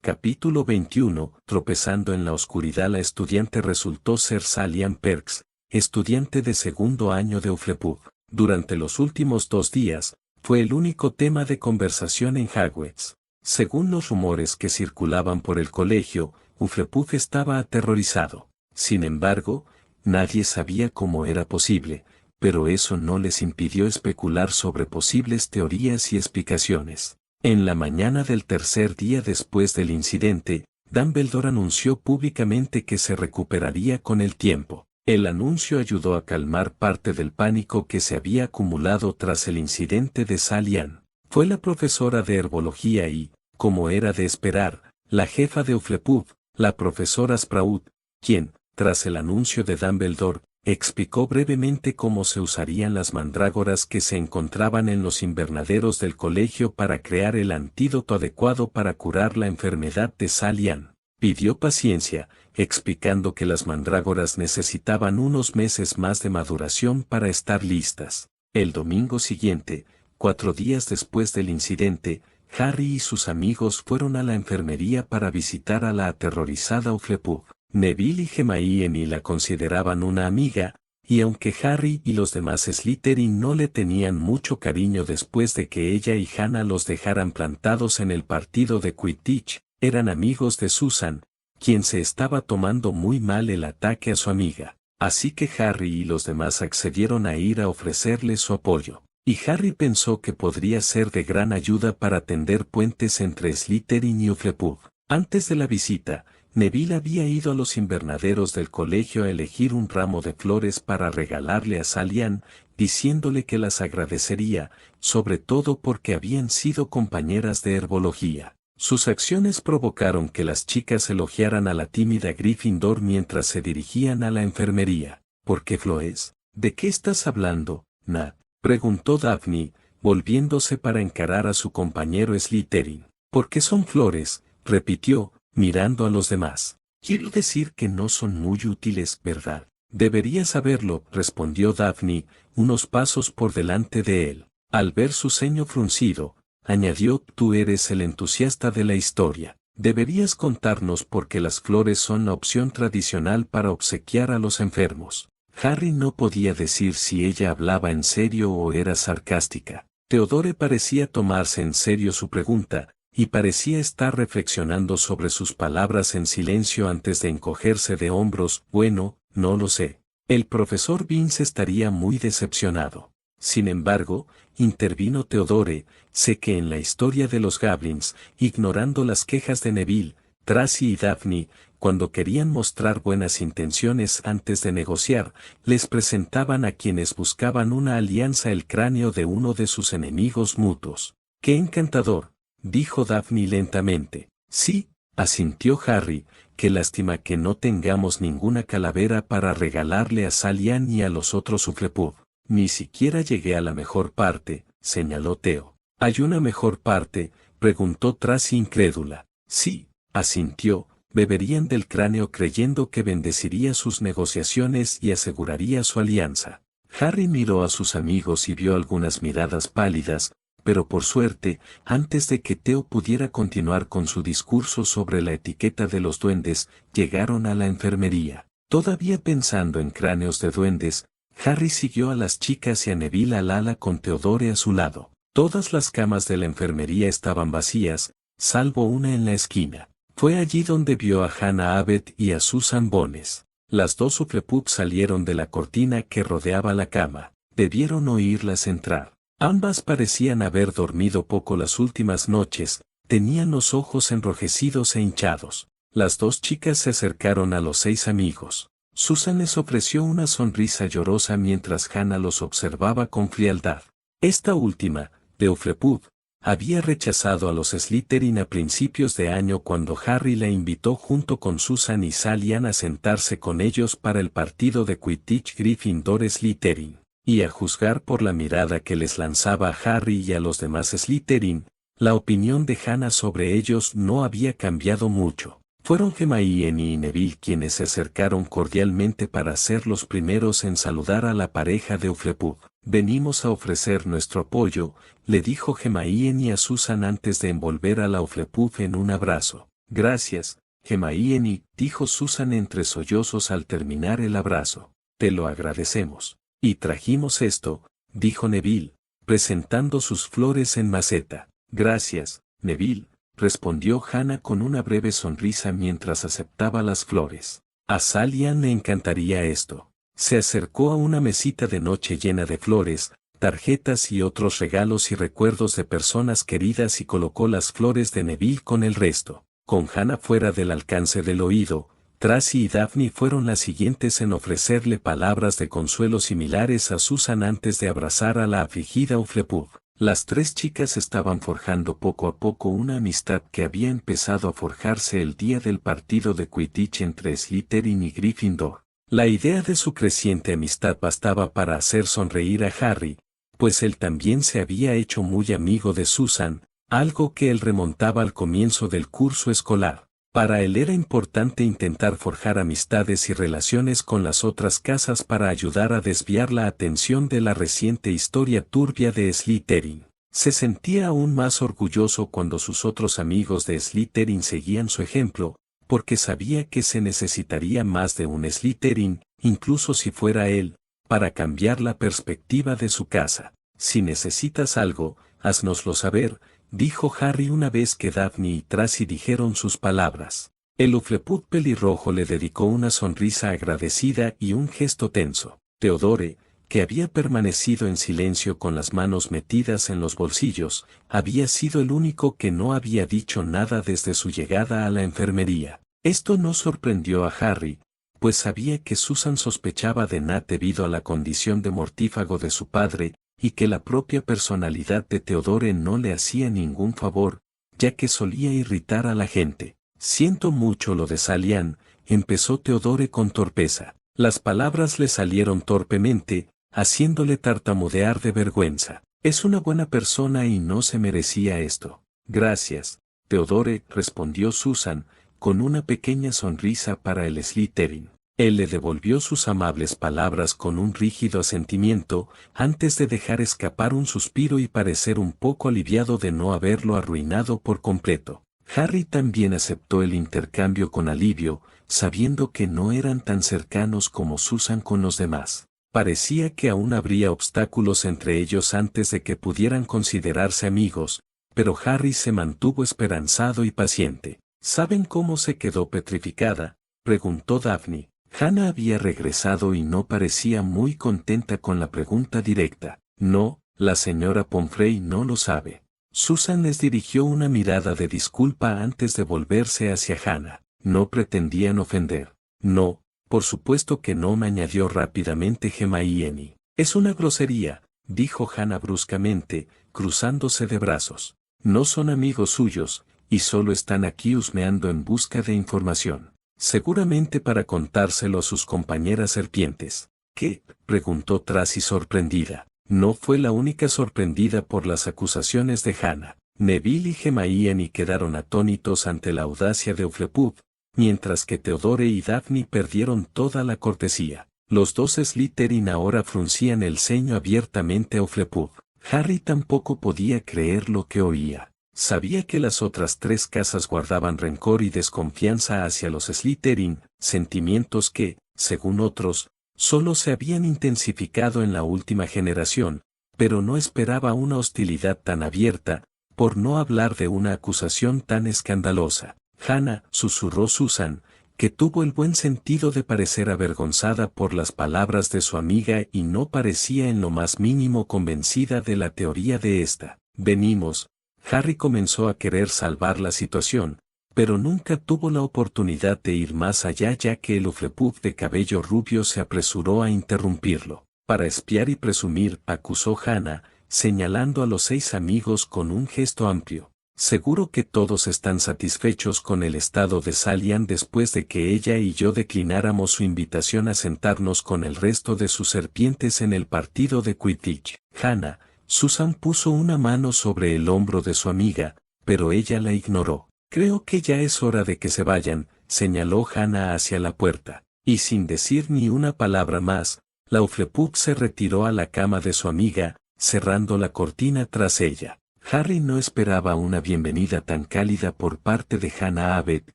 Capítulo 21. Tropezando en la oscuridad. La estudiante resultó ser Salian Perks, estudiante de segundo año de Hufflepuff. Durante los últimos 2 días, fue el único tema de conversación en Hogwarts. Según los rumores que circulaban por el colegio, Hufflepuff estaba aterrorizado. Sin embargo, nadie sabía cómo era posible, pero eso no les impidió especular sobre posibles teorías y explicaciones. En la mañana del tercer día después del incidente, Dumbledore anunció públicamente que se recuperaría con el tiempo. El anuncio ayudó a calmar parte del pánico que se había acumulado tras el incidente de Salian. Fue la profesora de herbología y, como era de esperar, la jefa de Hufflepuff, la profesora Sprout, quien, tras el anuncio de Dumbledore, explicó brevemente cómo se usarían las mandrágoras que se encontraban en los invernaderos del colegio para crear el antídoto adecuado para curar la enfermedad de Salian. Pidió paciencia, explicando que las mandrágoras necesitaban unos meses más de maduración para estar listas. El domingo siguiente, 4 días después del incidente, Harry y sus amigos fueron a la enfermería para visitar a la aterrorizada Hufflepuff. Neville y Hermione la consideraban una amiga, y aunque Harry y los demás Slytherin no le tenían mucho cariño después de que ella y Hannah los dejaran plantados en el partido de Quidditch, eran amigos de Susan, quien se estaba tomando muy mal el ataque a su amiga. Así que Harry y los demás accedieron a ir a ofrecerle su apoyo. Y Harry pensó que podría ser de gran ayuda para tender puentes entre Slytherin y Hufflepuff. Antes de la visita, Neville había ido a los invernaderos del colegio a elegir un ramo de flores para regalarle a Salian, diciéndole que las agradecería, sobre todo porque habían sido compañeras de herbología. Sus acciones provocaron que las chicas elogiaran a la tímida Gryffindor mientras se dirigían a la enfermería. ¿Por qué flores? ¿De qué estás hablando, Nat?, preguntó Daphne, volviéndose para encarar a su compañero Slytherin. ¿Por qué son flores?, repitió, mirando a los demás. Quiero decir que no son muy útiles, ¿verdad? Deberías saberlo, respondió Daphne, unos pasos por delante de él. Al ver su ceño fruncido, añadió, tú eres el entusiasta de la historia. Deberías contarnos por qué las flores son la opción tradicional para obsequiar a los enfermos. Harry no podía decir si ella hablaba en serio o era sarcástica. Theodore parecía tomarse en serio su pregunta, y parecía estar reflexionando sobre sus palabras en silencio antes de encogerse de hombros. Bueno, no lo sé. El profesor Vince estaría muy decepcionado. Sin embargo, intervino Theodore, sé que en la historia de los Goblins, ignorando las quejas de Neville, Tracy y Daphne, cuando querían mostrar buenas intenciones antes de negociar, les presentaban a quienes buscaban una alianza el cráneo de uno de sus enemigos mutuos. ¡Qué encantador!, dijo Daphne lentamente. Sí, asintió Harry, qué lástima que no tengamos ninguna calavera para regalarle a Salian y a los otros Hufflepuff. Ni siquiera llegué a la mejor parte, señaló Theo. ¿Hay una mejor parte?, preguntó Tracy incrédula. Sí, asintió, beberían del cráneo creyendo que bendeciría sus negociaciones y aseguraría su alianza. Harry miró a sus amigos y vio algunas miradas pálidas, pero por suerte, antes de que Theo pudiera continuar con su discurso sobre la etiqueta de los duendes, llegaron a la enfermería. Todavía pensando en cráneos de duendes, Harry siguió a las chicas y a Neville al ala con Theodore a su lado. Todas las camas de la enfermería estaban vacías, salvo una en la esquina. Fue allí donde vio a Hannah Abbott y a Susan Bones. Las 2 Hufflepuff salieron de la cortina que rodeaba la cama. Debieron oírlas entrar. Ambas parecían haber dormido poco las últimas noches, tenían los ojos enrojecidos e hinchados. Las 2 chicas se acercaron a los 6 amigos. Susan les ofreció una sonrisa llorosa mientras Hannah los observaba con frialdad. Esta última, de Hufflepuff, había rechazado a los Slytherin a principios de año cuando Harry la invitó junto con Susan y Salian a sentarse con ellos para el partido de Quidditch Gryffindor-Slytherin. Y a juzgar por la mirada que les lanzaba a Harry y a los demás Slytherin, la opinión de Hannah sobre ellos no había cambiado mucho. Fueron Hermione y Neville quienes se acercaron cordialmente para ser los primeros en saludar a la pareja de Hufflepuff. Venimos a ofrecer nuestro apoyo, le dijo Hermione a Susan antes de envolver a la Hufflepuff en un abrazo. Gracias, Hermione, dijo Susan entre sollozos al terminar el abrazo. Te lo agradecemos. Y trajimos esto, dijo Neville, presentando sus flores en maceta. Gracias, Neville, respondió Hannah con una breve sonrisa mientras aceptaba las flores. A Sally Ann le encantaría esto. Se acercó a una mesita de noche llena de flores, tarjetas y otros regalos y recuerdos de personas queridas y colocó las flores de Neville con el resto. Con Hannah fuera del alcance del oído, Tracy y Daphne fueron las siguientes en ofrecerle palabras de consuelo similares a Susan antes de abrazar a la afligida Hufflepuff. Las tres chicas estaban forjando poco a poco una amistad que había empezado a forjarse el día del partido de Quidditch entre Slytherin y Gryffindor. La idea de su creciente amistad bastaba para hacer sonreír a Harry, pues él también se había hecho muy amigo de Susan, algo que él remontaba al comienzo del curso escolar. Para él era importante intentar forjar amistades y relaciones con las otras casas para ayudar a desviar la atención de la reciente historia turbia de Slytherin. Se sentía aún más orgulloso cuando sus otros amigos de Slytherin seguían su ejemplo, porque sabía que se necesitaría más de un Slytherin, incluso si fuera él, para cambiar la perspectiva de su casa. Si necesitas algo, haznoslo saber, dijo Harry una vez que Daphne y Tracy dijeron sus palabras. El Hufflepuff pelirrojo le dedicó una sonrisa agradecida y un gesto tenso. Theodore, que había permanecido en silencio con las manos metidas en los bolsillos, había sido el único que no había dicho nada desde su llegada a la enfermería. Esto no sorprendió a Harry, pues sabía que Susan sospechaba de Nat debido a la condición de mortífago de su padre, y que la propia personalidad de Theodore no le hacía ningún favor, ya que solía irritar a la gente. Siento mucho lo de Sally Ann, empezó Theodore con torpeza. Las palabras le salieron torpemente, haciéndole tartamudear de vergüenza. Es una buena persona y no se merecía esto. Gracias, Theodore, respondió Susan, con una pequeña sonrisa para el Slytherin. Él le devolvió sus amables palabras con un rígido asentimiento, antes de dejar escapar un suspiro y parecer un poco aliviado de no haberlo arruinado por completo. Harry también aceptó el intercambio con alivio, sabiendo que no eran tan cercanos como Susan con los demás. Parecía que aún habría obstáculos entre ellos antes de que pudieran considerarse amigos, pero Harry se mantuvo esperanzado y paciente. ¿Saben cómo se quedó petrificada?, preguntó Daphne. Hannah había regresado y no parecía muy contenta con la pregunta directa. No, la señora Pomfrey no lo sabe. Susan les dirigió una mirada de disculpa antes de volverse hacia Hannah. No pretendían ofender. No, por supuesto que no, me añadió rápidamente Hermione. Es una grosería, dijo Hannah bruscamente, cruzándose de brazos. No son amigos suyos, y solo están aquí husmeando en busca de información. Seguramente para contárselo a sus compañeras serpientes. ¿Qué?, preguntó Tracy sorprendida. No fue la única sorprendida por las acusaciones de Hannah. Neville y Hermione quedaron atónitos ante la audacia de Hufflepuff, mientras que Theodore y Daphne perdieron toda la cortesía. Los dos Slytherin ahora fruncían el ceño abiertamente a Hufflepuff. Harry tampoco podía creer lo que oía. Sabía que las otras tres casas guardaban rencor y desconfianza hacia los Slytherin, sentimientos que, según otros, solo se habían intensificado en la última generación, pero no esperaba una hostilidad tan abierta, por no hablar de una acusación tan escandalosa. Hannah, susurró Susan, que tuvo el buen sentido de parecer avergonzada por las palabras de su amiga y no parecía en lo más mínimo convencida de la teoría de esta. Venimos. Harry comenzó a querer salvar la situación, pero nunca tuvo la oportunidad de ir más allá ya que el Hufflepuff de cabello rubio se apresuró a interrumpirlo. Para espiar y presumir, acusó Hannah, señalando a los 6 amigos con un gesto amplio. Seguro que todos están satisfechos con el estado de Sally Ann después de que ella y yo declináramos su invitación a sentarnos con el resto de sus serpientes en el partido de Quidditch. Hannah, Susan puso una mano sobre el hombro de su amiga, pero ella la ignoró. Creo que ya es hora de que se vayan, señaló Hannah hacia la puerta. Y sin decir ni una palabra más, la Hufflepuff se retiró a la cama de su amiga, cerrando la cortina tras ella. Harry no esperaba una bienvenida tan cálida por parte de Hannah Abbott,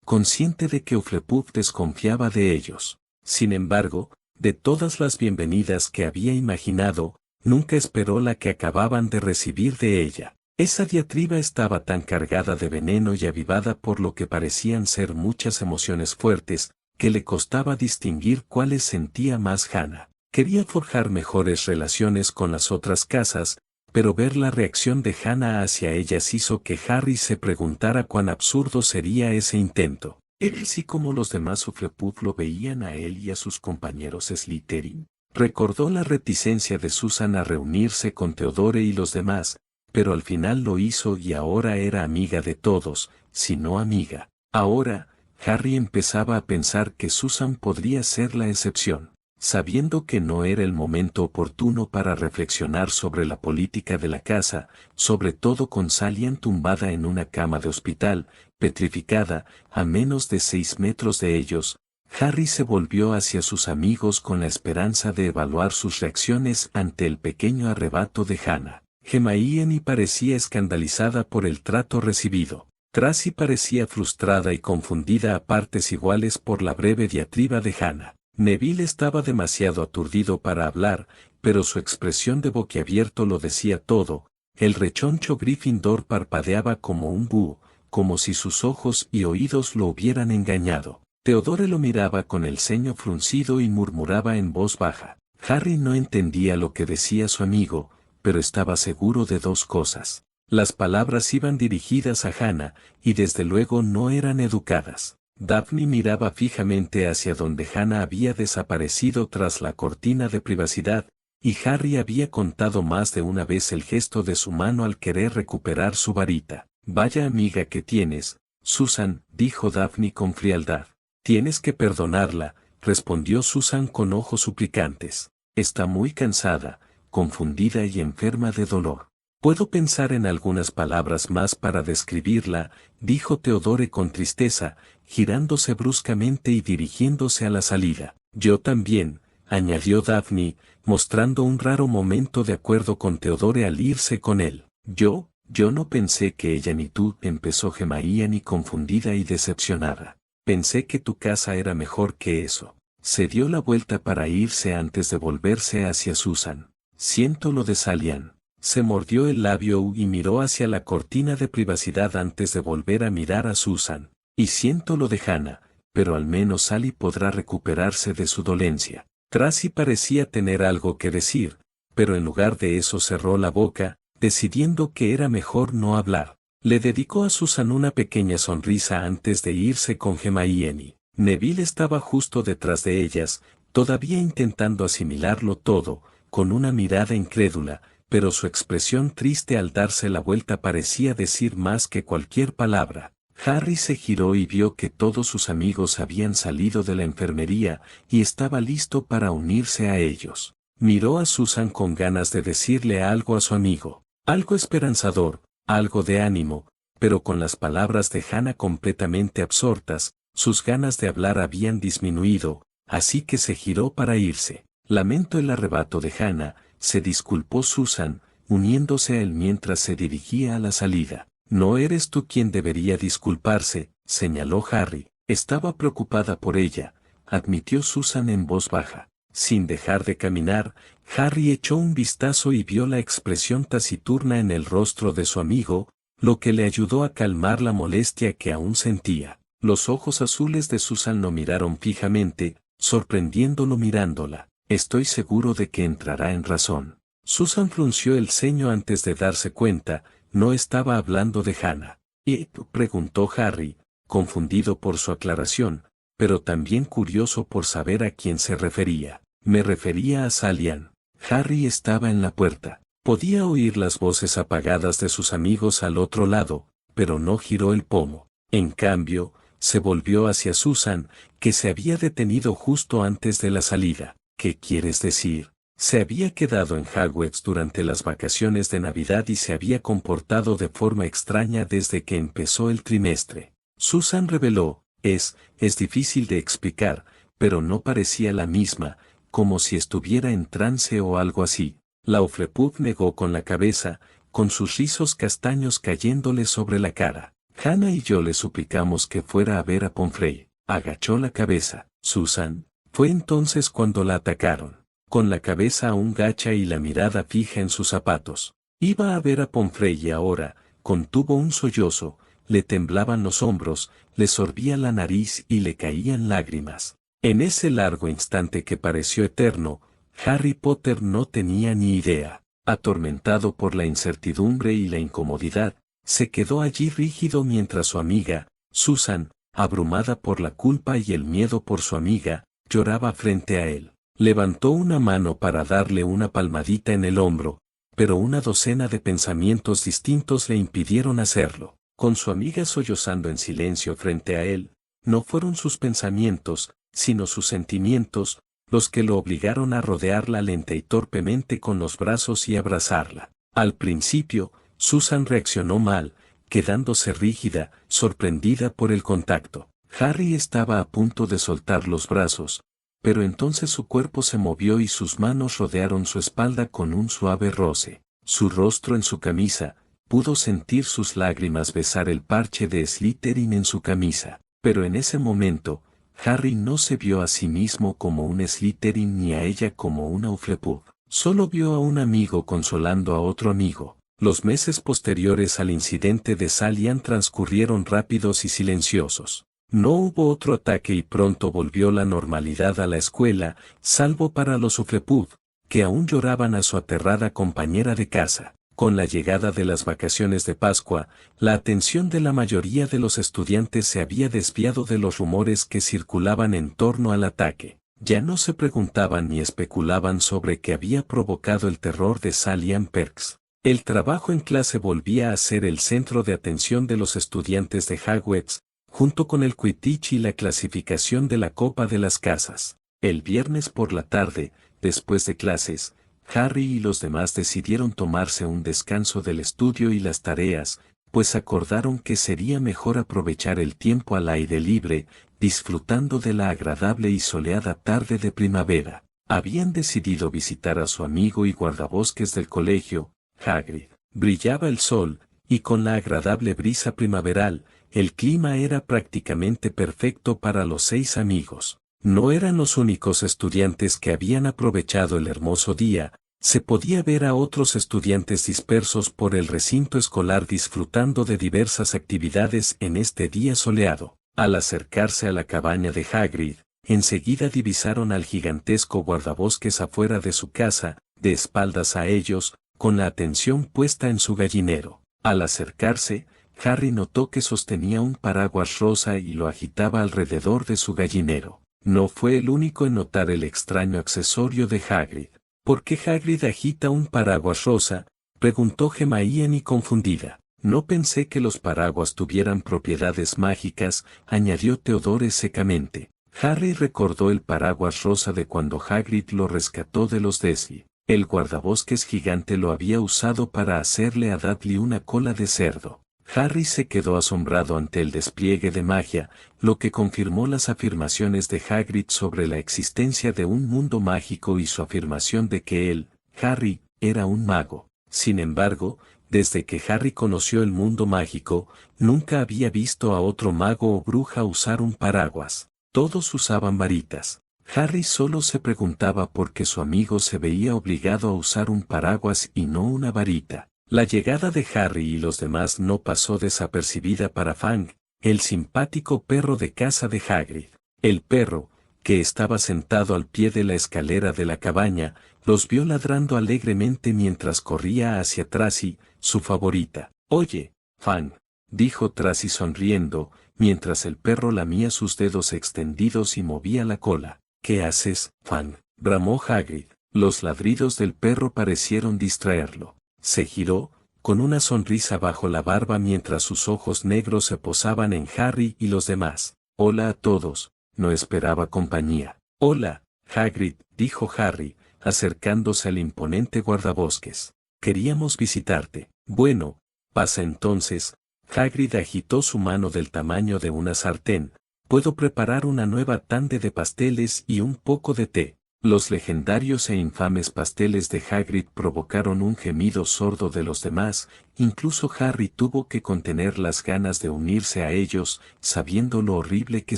consciente de que Hufflepuff desconfiaba de ellos. Sin embargo, de todas las bienvenidas que había imaginado, nunca esperó la que acababan de recibir de ella. Esa diatriba estaba tan cargada de veneno y avivada por lo que parecían ser muchas emociones fuertes, que le costaba distinguir cuáles sentía más Hannah. Quería forjar mejores relaciones con las otras casas, pero ver la reacción de Hannah hacia ellas hizo que Harry se preguntara cuán absurdo sería ese intento. ¿Era así como los demás Hufflepuff lo veían a él y a sus compañeros Slytherin? Recordó la reticencia de Susan a reunirse con Theodore y los demás, pero al final lo hizo y ahora era amiga de todos, si no amiga. Ahora, Harry empezaba a pensar que Susan podría ser la excepción. Sabiendo que no era el momento oportuno para reflexionar sobre la política de la casa, sobre todo con Salian tumbada en una cama de hospital, petrificada, a menos de 6 metros de ellos, Harry se volvió hacia sus amigos con la esperanza de evaluar sus reacciones ante el pequeño arrebato de Hannah. Hermione parecía escandalizada por el trato recibido. Tracy parecía frustrada y confundida a partes iguales por la breve diatriba de Hannah. Neville estaba demasiado aturdido para hablar, pero su expresión de boquiabierto lo decía todo. El rechoncho Gryffindor parpadeaba como un búho, como si sus ojos y oídos lo hubieran engañado. Theodore lo miraba con el ceño fruncido y murmuraba en voz baja. Harry no entendía lo que decía su amigo, pero estaba seguro de dos cosas. Las palabras iban dirigidas a Hannah, y desde luego no eran educadas. Daphne miraba fijamente hacia donde Hannah había desaparecido tras la cortina de privacidad, y Harry había contado más de una vez el gesto de su mano al querer recuperar su varita. Vaya amiga que tienes, Susan, dijo Daphne con frialdad. Tienes que perdonarla, respondió Susan con ojos suplicantes. Está muy cansada, confundida y enferma de dolor. Puedo pensar en algunas palabras más para describirla, dijo Theodore con tristeza, girándose bruscamente y dirigiéndose a la salida. Yo también, añadió Daphne, mostrando un raro momento de acuerdo con Theodore al irse con él. Yo no pensé que ella ni tú, empezó Hermione confundida y decepcionada. Pensé que tu casa era mejor que eso. Se dio la vuelta para irse antes de volverse hacia Susan. Siento lo de Salian. Se mordió el labio y miró hacia la cortina de privacidad antes de volver a mirar a Susan. Y siento lo de Hannah, pero al menos Sally podrá recuperarse de su dolencia. Tracy parecía tener algo que decir, pero en lugar de eso cerró la boca, decidiendo que era mejor no hablar. Le dedicó a Susan una pequeña sonrisa antes de irse con Hermione. Neville estaba justo detrás de ellas, todavía intentando asimilarlo todo, con una mirada incrédula, pero su expresión triste al darse la vuelta parecía decir más que cualquier palabra. Harry se giró y vio que todos sus amigos habían salido de la enfermería y estaba listo para unirse a ellos. Miró a Susan con ganas de decirle algo a su amigo, algo esperanzador, algo de ánimo, pero con las palabras de Hannah completamente absortas, sus ganas de hablar habían disminuido, así que se giró para irse. Lamento el arrebato de Hannah, se disculpó Susan, uniéndose a él mientras se dirigía a la salida. No eres tú quien debería disculparse, señaló Harry. Estaba preocupada por ella, admitió Susan en voz baja. Sin dejar de caminar, Harry echó un vistazo y vio la expresión taciturna en el rostro de su amigo, lo que le ayudó a calmar la molestia que aún sentía. Los ojos azules de Susan lo miraron fijamente, sorprendiéndolo mirándola. Estoy seguro de que entrará en razón. Susan frunció el ceño antes de darse cuenta, no estaba hablando de Hannah. ¿Y? Preguntó Harry, confundido por su aclaración, pero también curioso por saber a quién se refería. Me refería a Salian. Harry estaba en la puerta. Podía oír las voces apagadas de sus amigos al otro lado, pero no giró el pomo. En cambio, se volvió hacia Susan, que se había detenido justo antes de la salida. ¿Qué quieres decir? Se había quedado en Hogwarts durante las vacaciones de Navidad y se había comportado de forma extraña desde que empezó el trimestre. Susan reveló, es difícil de explicar, pero no parecía la misma, como si estuviera en trance o algo así. La Hufflepuff negó con la cabeza, con sus rizos castaños cayéndole sobre la cara. Hannah y yo le suplicamos que fuera a ver a Pomfrey. Agachó la cabeza. Susan. Fue entonces cuando la atacaron. Con la cabeza aún gacha y la mirada fija en sus zapatos. Iba a ver a Pomfrey y ahora, contuvo un sollozo, le temblaban los hombros, le sorbía la nariz y le caían lágrimas. En ese largo instante que pareció eterno, Harry Potter no tenía ni idea. Atormentado por la incertidumbre y la incomodidad, se quedó allí rígido mientras su amiga, Susan, abrumada por la culpa y el miedo por su amiga, lloraba frente a él. Levantó una mano para darle una palmadita en el hombro, pero una docena de pensamientos distintos le impidieron hacerlo. Con su amiga sollozando en silencio frente a él, no fueron sus pensamientos, sino sus sentimientos, los que lo obligaron a rodearla lenta y torpemente con los brazos y abrazarla. Al principio, Susan reaccionó mal, quedándose rígida, sorprendida por el contacto. Harry estaba a punto de soltar los brazos, pero entonces su cuerpo se movió y sus manos rodearon su espalda con un suave roce. Su rostro en su camisa, pudo sentir sus lágrimas besar el parche de Slytherin en su camisa, pero en ese momento, Harry no se vio a sí mismo como un Slytherin ni a ella como una Hufflepuff. Solo vio a un amigo consolando a otro amigo. Los meses posteriores al incidente de Salian transcurrieron rápidos y silenciosos. No hubo otro ataque y pronto volvió la normalidad a la escuela, salvo para los Hufflepuff, que aún lloraban a su aterrada compañera de casa. Con la llegada de las vacaciones de Pascua, la atención de la mayoría de los estudiantes se había desviado de los rumores que circulaban en torno al ataque. Ya no se preguntaban ni especulaban sobre qué había provocado el terror de Salian Perks. El trabajo en clase volvía a ser el centro de atención de los estudiantes de Hogwarts, junto con el Quidditch y la clasificación de la Copa de las Casas. El viernes por la tarde, después de clases, Harry y los demás decidieron tomarse un descanso del estudio y las tareas, pues acordaron que sería mejor aprovechar el tiempo al aire libre, disfrutando de la agradable y soleada tarde de primavera. Habían decidido visitar a su amigo y guardabosques del colegio, Hagrid. Brillaba el sol, y con la agradable brisa primaveral, el clima era prácticamente perfecto para los 6 amigos. No eran los únicos estudiantes que habían aprovechado el hermoso día, se podía ver a otros estudiantes dispersos por el recinto escolar disfrutando de diversas actividades en este día soleado. Al acercarse a la cabaña de Hagrid, enseguida divisaron al gigantesco guardabosques afuera de su casa, de espaldas a ellos, con la atención puesta en su gallinero. Al acercarse, Harry notó que sostenía un paraguas rosa y lo agitaba alrededor de su gallinero. No fue el único en notar el extraño accesorio de Hagrid. ¿Por qué Hagrid agita un paraguas rosa?, preguntó Hermione confundida. No pensé que los paraguas tuvieran propiedades mágicas, añadió Theodore secamente. Harry recordó el paraguas rosa de cuando Hagrid lo rescató de los Dursley. El guardabosques gigante lo había usado para hacerle a Dudley una cola de cerdo. Harry se quedó asombrado ante el despliegue de magia, lo que confirmó las afirmaciones de Hagrid sobre la existencia de un mundo mágico y su afirmación de que él, Harry, era un mago. Sin embargo, desde que Harry conoció el mundo mágico, nunca había visto a otro mago o bruja usar un paraguas. Todos usaban varitas. Harry solo se preguntaba por qué su amigo se veía obligado a usar un paraguas y no una varita. La llegada de Harry y los demás no pasó desapercibida para Fang, el simpático perro de casa de Hagrid. El perro, que estaba sentado al pie de la escalera de la cabaña, los vio ladrando alegremente mientras corría hacia Tracy, su favorita. «Oye, Fang», dijo Tracy sonriendo, mientras el perro lamía sus dedos extendidos y movía la cola. «¿Qué haces, Fang?», bramó Hagrid. Los ladridos del perro parecieron distraerlo. Se giró, con una sonrisa bajo la barba mientras sus ojos negros se posaban en Harry y los demás. «Hola a todos, no esperaba compañía». «Hola, Hagrid», dijo Harry, acercándose al imponente guardabosques. «Queríamos visitarte». «Bueno, pasa entonces». Hagrid agitó su mano del tamaño de una sartén. «Puedo preparar una nueva tanda de pasteles y un poco de té». Los legendarios e infames pasteles de Hagrid provocaron un gemido sordo de los demás, incluso Harry tuvo que contener las ganas de unirse a ellos, sabiendo lo horrible que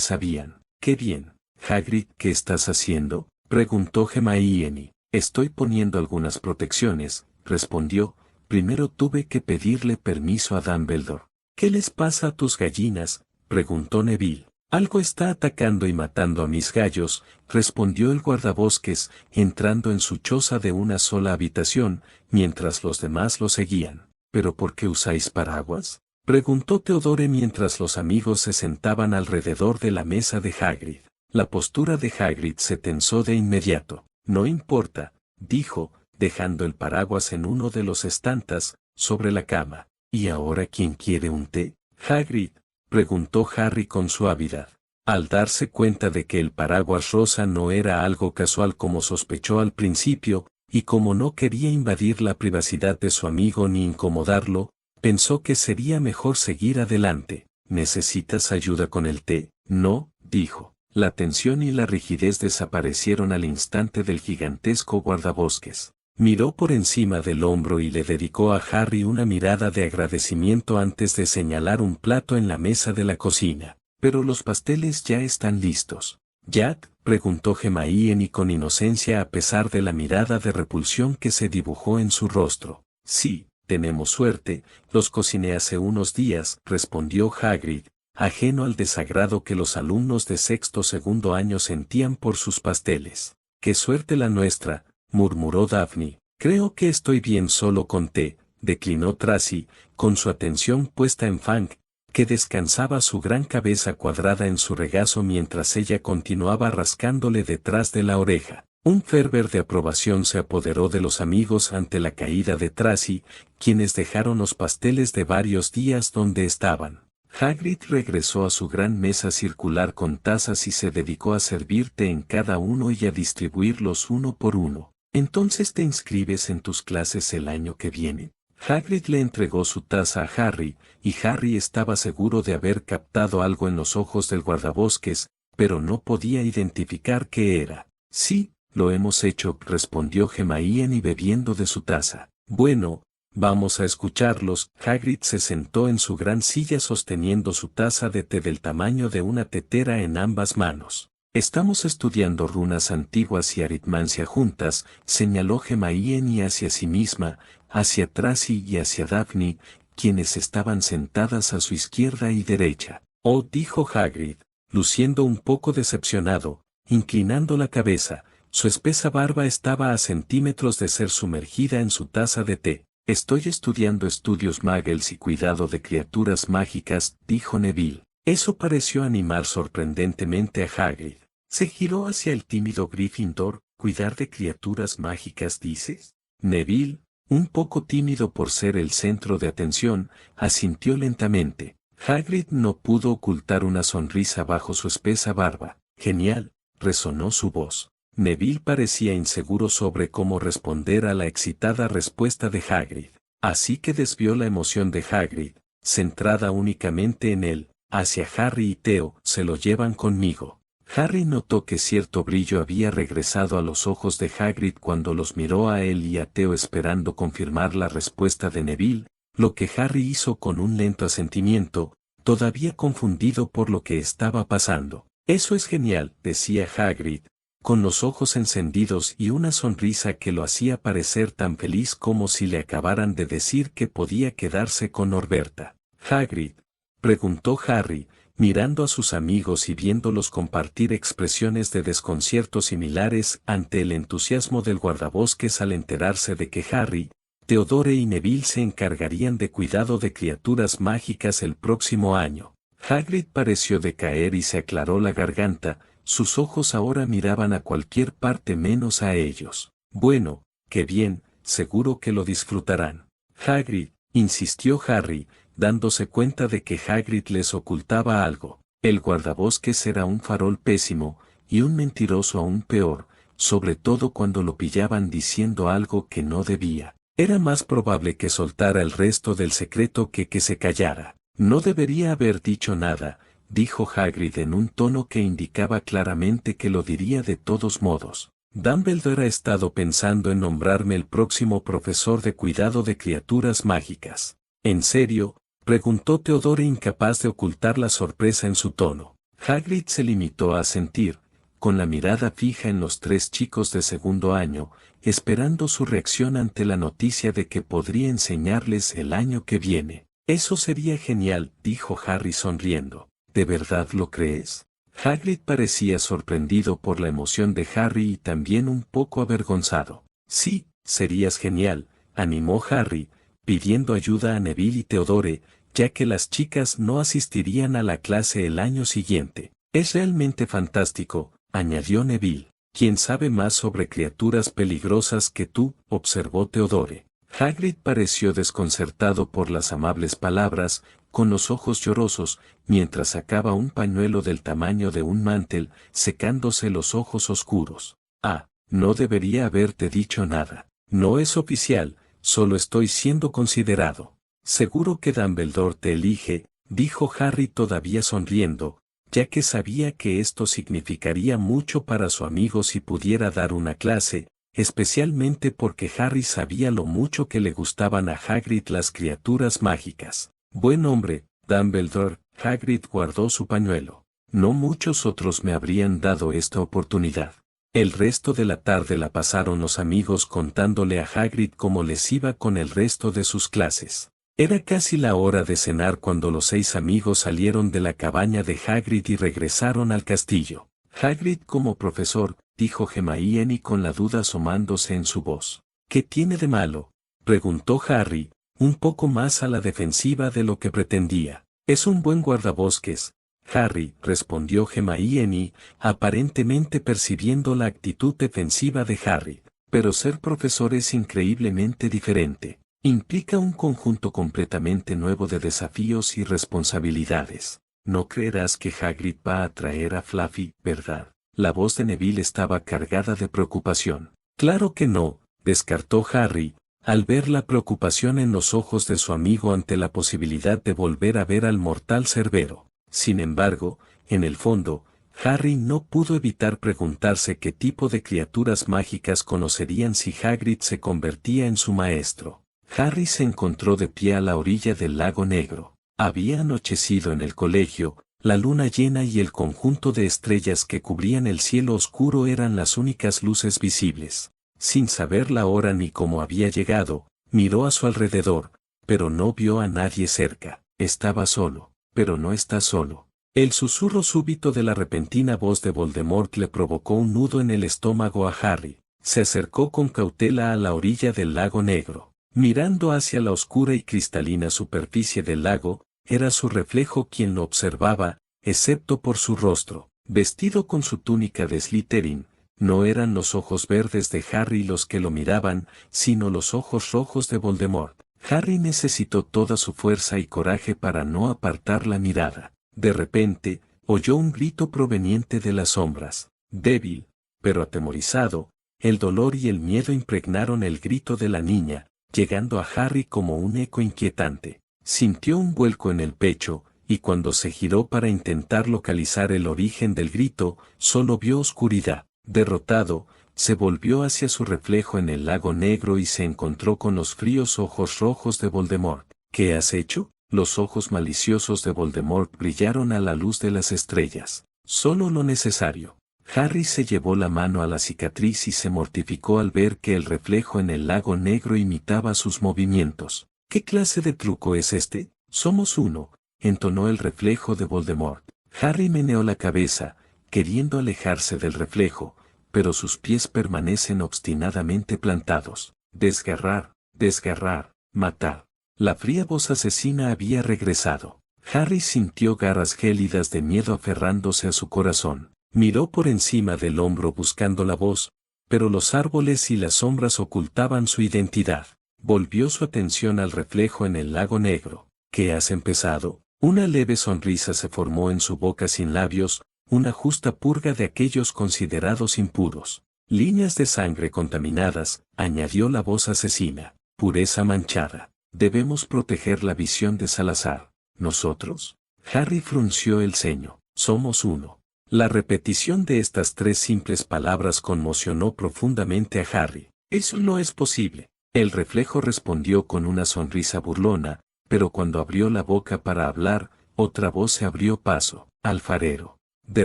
sabían. ¡Qué bien! Hagrid, ¿qué estás haciendo?, preguntó Hermione. Estoy poniendo algunas protecciones, respondió. Primero tuve que pedirle permiso a Dumbledore. ¿Qué les pasa a tus gallinas?, preguntó Neville. Algo está atacando y matando a mis gallos, respondió el guardabosques, entrando en su choza de una sola habitación, mientras los demás lo seguían. ¿Pero por qué usáis paraguas?, preguntó Theodore mientras los amigos se sentaban alrededor de la mesa de Hagrid. La postura de Hagrid se tensó de inmediato. No importa, dijo, dejando el paraguas en uno de los estantes, sobre la cama. ¿Y ahora quién quiere un té, Hagrid?, preguntó Harry con suavidad. Al darse cuenta de que el paraguas rosa no era algo casual como sospechó al principio, y como no quería invadir la privacidad de su amigo ni incomodarlo, pensó que sería mejor seguir adelante. ¿Necesitas ayuda con el té? No, dijo. La tensión y la rigidez desaparecieron al instante del gigantesco guardabosques. Miró por encima del hombro y le dedicó a Harry una mirada de agradecimiento antes de señalar un plato en la mesa de la cocina. Pero los pasteles ya están listos. ¿Jack?, preguntó Hermione con inocencia a pesar de la mirada de repulsión que se dibujó en su rostro. Sí, tenemos suerte, los cociné hace unos días, respondió Hagrid, ajeno al desagrado que los alumnos de sexto-segundo año sentían por sus pasteles. ¡Qué suerte la nuestra!, murmuró Daphne. Creo que estoy bien solo con té, declinó Tracy, con su atención puesta en Fang, que descansaba su gran cabeza cuadrada en su regazo mientras ella continuaba rascándole detrás de la oreja. Un fervor de aprobación se apoderó de los amigos ante la caída de Tracy, quienes dejaron los pasteles de varios días donde estaban. Hagrid regresó a su gran mesa circular con tazas y se dedicó a servir té en cada uno y a distribuirlos uno por uno. ¿Entonces te inscribes en tus clases el año que viene? Hagrid le entregó su taza a Harry, y Harry estaba seguro de haber captado algo en los ojos del guardabosques, pero no podía identificar qué era. Sí, lo hemos hecho, respondió Hermione bebiendo de su taza. Bueno, vamos a escucharlos. Hagrid se sentó en su gran silla sosteniendo su taza de té del tamaño de una tetera en ambas manos. Estamos estudiando runas antiguas y aritmancia juntas, señaló Hermione hacia sí misma, hacia Tracy y hacia Daphne, quienes estaban sentadas a su izquierda y derecha. Oh, dijo Hagrid, luciendo un poco decepcionado, inclinando la cabeza. Su espesa barba estaba a centímetros de ser sumergida en su taza de té. Estoy estudiando estudios muggles y cuidado de criaturas mágicas, dijo Neville. Eso pareció animar sorprendentemente a Hagrid. Se giró hacia el tímido Gryffindor. ¿Cuidar de criaturas mágicas dices? Neville, un poco tímido por ser el centro de atención, asintió lentamente. Hagrid no pudo ocultar una sonrisa bajo su espesa barba. Genial, resonó su voz. Neville parecía inseguro sobre cómo responder a la excitada respuesta de Hagrid. Así que desvió la emoción de Hagrid, centrada únicamente en él, hacia Harry y Theo. ¿Se lo llevan conmigo? Harry notó que cierto brillo había regresado a los ojos de Hagrid cuando los miró a él y a Theo esperando confirmar la respuesta de Neville, lo que Harry hizo con un lento asentimiento, todavía confundido por lo que estaba pasando. Eso es genial, decía Hagrid, con los ojos encendidos y una sonrisa que lo hacía parecer tan feliz como si le acabaran de decir que podía quedarse con Norberta. Hagrid, preguntó Harry, mirando a sus amigos y viéndolos compartir expresiones de desconcierto similares ante el entusiasmo del guardabosques al enterarse de que Harry, Theodore y Neville se encargarían de cuidado de criaturas mágicas el próximo año. Hagrid pareció decaer y se aclaró la garganta. Sus ojos ahora miraban a cualquier parte menos a ellos. Bueno, qué bien, seguro que lo disfrutarán. Hagrid, insistió Harry, dándose cuenta de que Hagrid les ocultaba algo. El guardabosques era un farol pésimo, y un mentiroso aún peor, sobre todo cuando lo pillaban diciendo algo que no debía. Era más probable que soltara el resto del secreto que se callara. No debería haber dicho nada, dijo Hagrid en un tono que indicaba claramente que lo diría de todos modos. Dumbledore ha estado pensando en nombrarme el próximo profesor de cuidado de criaturas mágicas. ¿En serio?, preguntó Theodore, incapaz de ocultar la sorpresa en su tono. Hagrid se limitó a asentir, con la mirada fija en los tres chicos de segundo año, esperando su reacción ante la noticia de que podría enseñarles el año que viene. Eso sería genial, dijo Harry sonriendo. ¿De verdad lo crees? Hagrid parecía sorprendido por la emoción de Harry y también un poco avergonzado. Sí, serías genial, animó Harry, pidiendo ayuda a Neville y Theodore, ya que las chicas no asistirían a la clase el año siguiente. Es realmente fantástico, añadió Neville. ¿Quién sabe más sobre criaturas peligrosas que tú?, observó Theodore. Hagrid pareció desconcertado por las amables palabras, con los ojos llorosos, mientras sacaba un pañuelo del tamaño de un mantel, secándose los ojos oscuros. Ah, no debería haberte dicho nada. No es oficial, solo estoy siendo considerado. Seguro que Dumbledore te elige, dijo Harry todavía sonriendo, ya que sabía que esto significaría mucho para su amigo si pudiera dar una clase, especialmente porque Harry sabía lo mucho que le gustaban a Hagrid las criaturas mágicas. Buen hombre, Dumbledore. Hagrid guardó su pañuelo. No muchos otros me habrían dado esta oportunidad. El resto de la tarde la pasaron los amigos contándole a Hagrid cómo les iba con el resto de sus clases. Era casi la hora de cenar cuando los 6 amigos salieron de la cabaña de Hagrid y regresaron al castillo. Hagrid como profesor, dijo Hermione con la duda asomándose en su voz. ¿Qué tiene de malo?, preguntó Harry, un poco más a la defensiva de lo que pretendía. Es un buen guardabosques, Harry, respondió Hermione, aparentemente percibiendo la actitud defensiva de Harry. Pero ser profesor es increíblemente diferente. Implica un conjunto completamente nuevo de desafíos y responsabilidades. No creerás que Hagrid va a traer a Fluffy, ¿verdad? La voz de Neville estaba cargada de preocupación. Claro que no, descartó Harry, al ver la preocupación en los ojos de su amigo ante la posibilidad de volver a ver al mortal Cerbero. Sin embargo, en el fondo, Harry no pudo evitar preguntarse qué tipo de criaturas mágicas conocerían si Hagrid se convertía en su maestro. Harry se encontró de pie a la orilla del lago Negro. Había anochecido en el colegio, la luna llena y el conjunto de estrellas que cubrían el cielo oscuro eran las únicas luces visibles. Sin saber la hora ni cómo había llegado, miró a su alrededor, pero no vio a nadie cerca. Estaba solo, pero no está solo. El susurro súbito de la repentina voz de Voldemort le provocó un nudo en el estómago a Harry. Se acercó con cautela a la orilla del lago Negro. Mirando hacia la oscura y cristalina superficie del lago, era su reflejo quien lo observaba, excepto por su rostro. Vestido con su túnica de Slytherin, no eran los ojos verdes de Harry los que lo miraban, sino los ojos rojos de Voldemort. Harry necesitó toda su fuerza y coraje para no apartar la mirada. De repente, oyó un grito proveniente de las sombras. Débil, pero atemorizado, el dolor y el miedo impregnaron el grito de la niña, llegando a Harry como un eco inquietante. Sintió un vuelco en el pecho, y cuando se giró para intentar localizar el origen del grito, solo vio oscuridad. Derrotado, se volvió hacia su reflejo en el lago Negro y se encontró con los fríos ojos rojos de Voldemort. ¿Qué has hecho? Los ojos maliciosos de Voldemort brillaron a la luz de las estrellas. Solo lo necesario. Harry se llevó la mano a la cicatriz y se mortificó al ver que el reflejo en el lago Negro imitaba sus movimientos. ¿Qué clase de truco es este? Somos uno, entonó el reflejo de Voldemort. Harry meneó la cabeza, queriendo alejarse del reflejo, pero sus pies permanecen obstinadamente plantados. Desgarrar, desgarrar, matar. La fría voz asesina había regresado. Harry sintió garras gélidas de miedo aferrándose a su corazón. Miró por encima del hombro buscando la voz, pero los árboles y las sombras ocultaban su identidad. Volvió su atención al reflejo en el lago Negro. ¿Qué has empezado? Una leve sonrisa se formó en su boca sin labios, una justa purga de aquellos considerados impuros. Líneas de sangre contaminadas, añadió la voz asesina. Pureza manchada. Debemos proteger la visión de Salazar. ¿Nosotros? Harry frunció el ceño. Somos uno. La repetición de estas 3 simples palabras conmocionó profundamente a Harry. Eso no es posible. El reflejo respondió con una sonrisa burlona, pero cuando abrió la boca para hablar, otra voz se abrió paso. Alfarero. De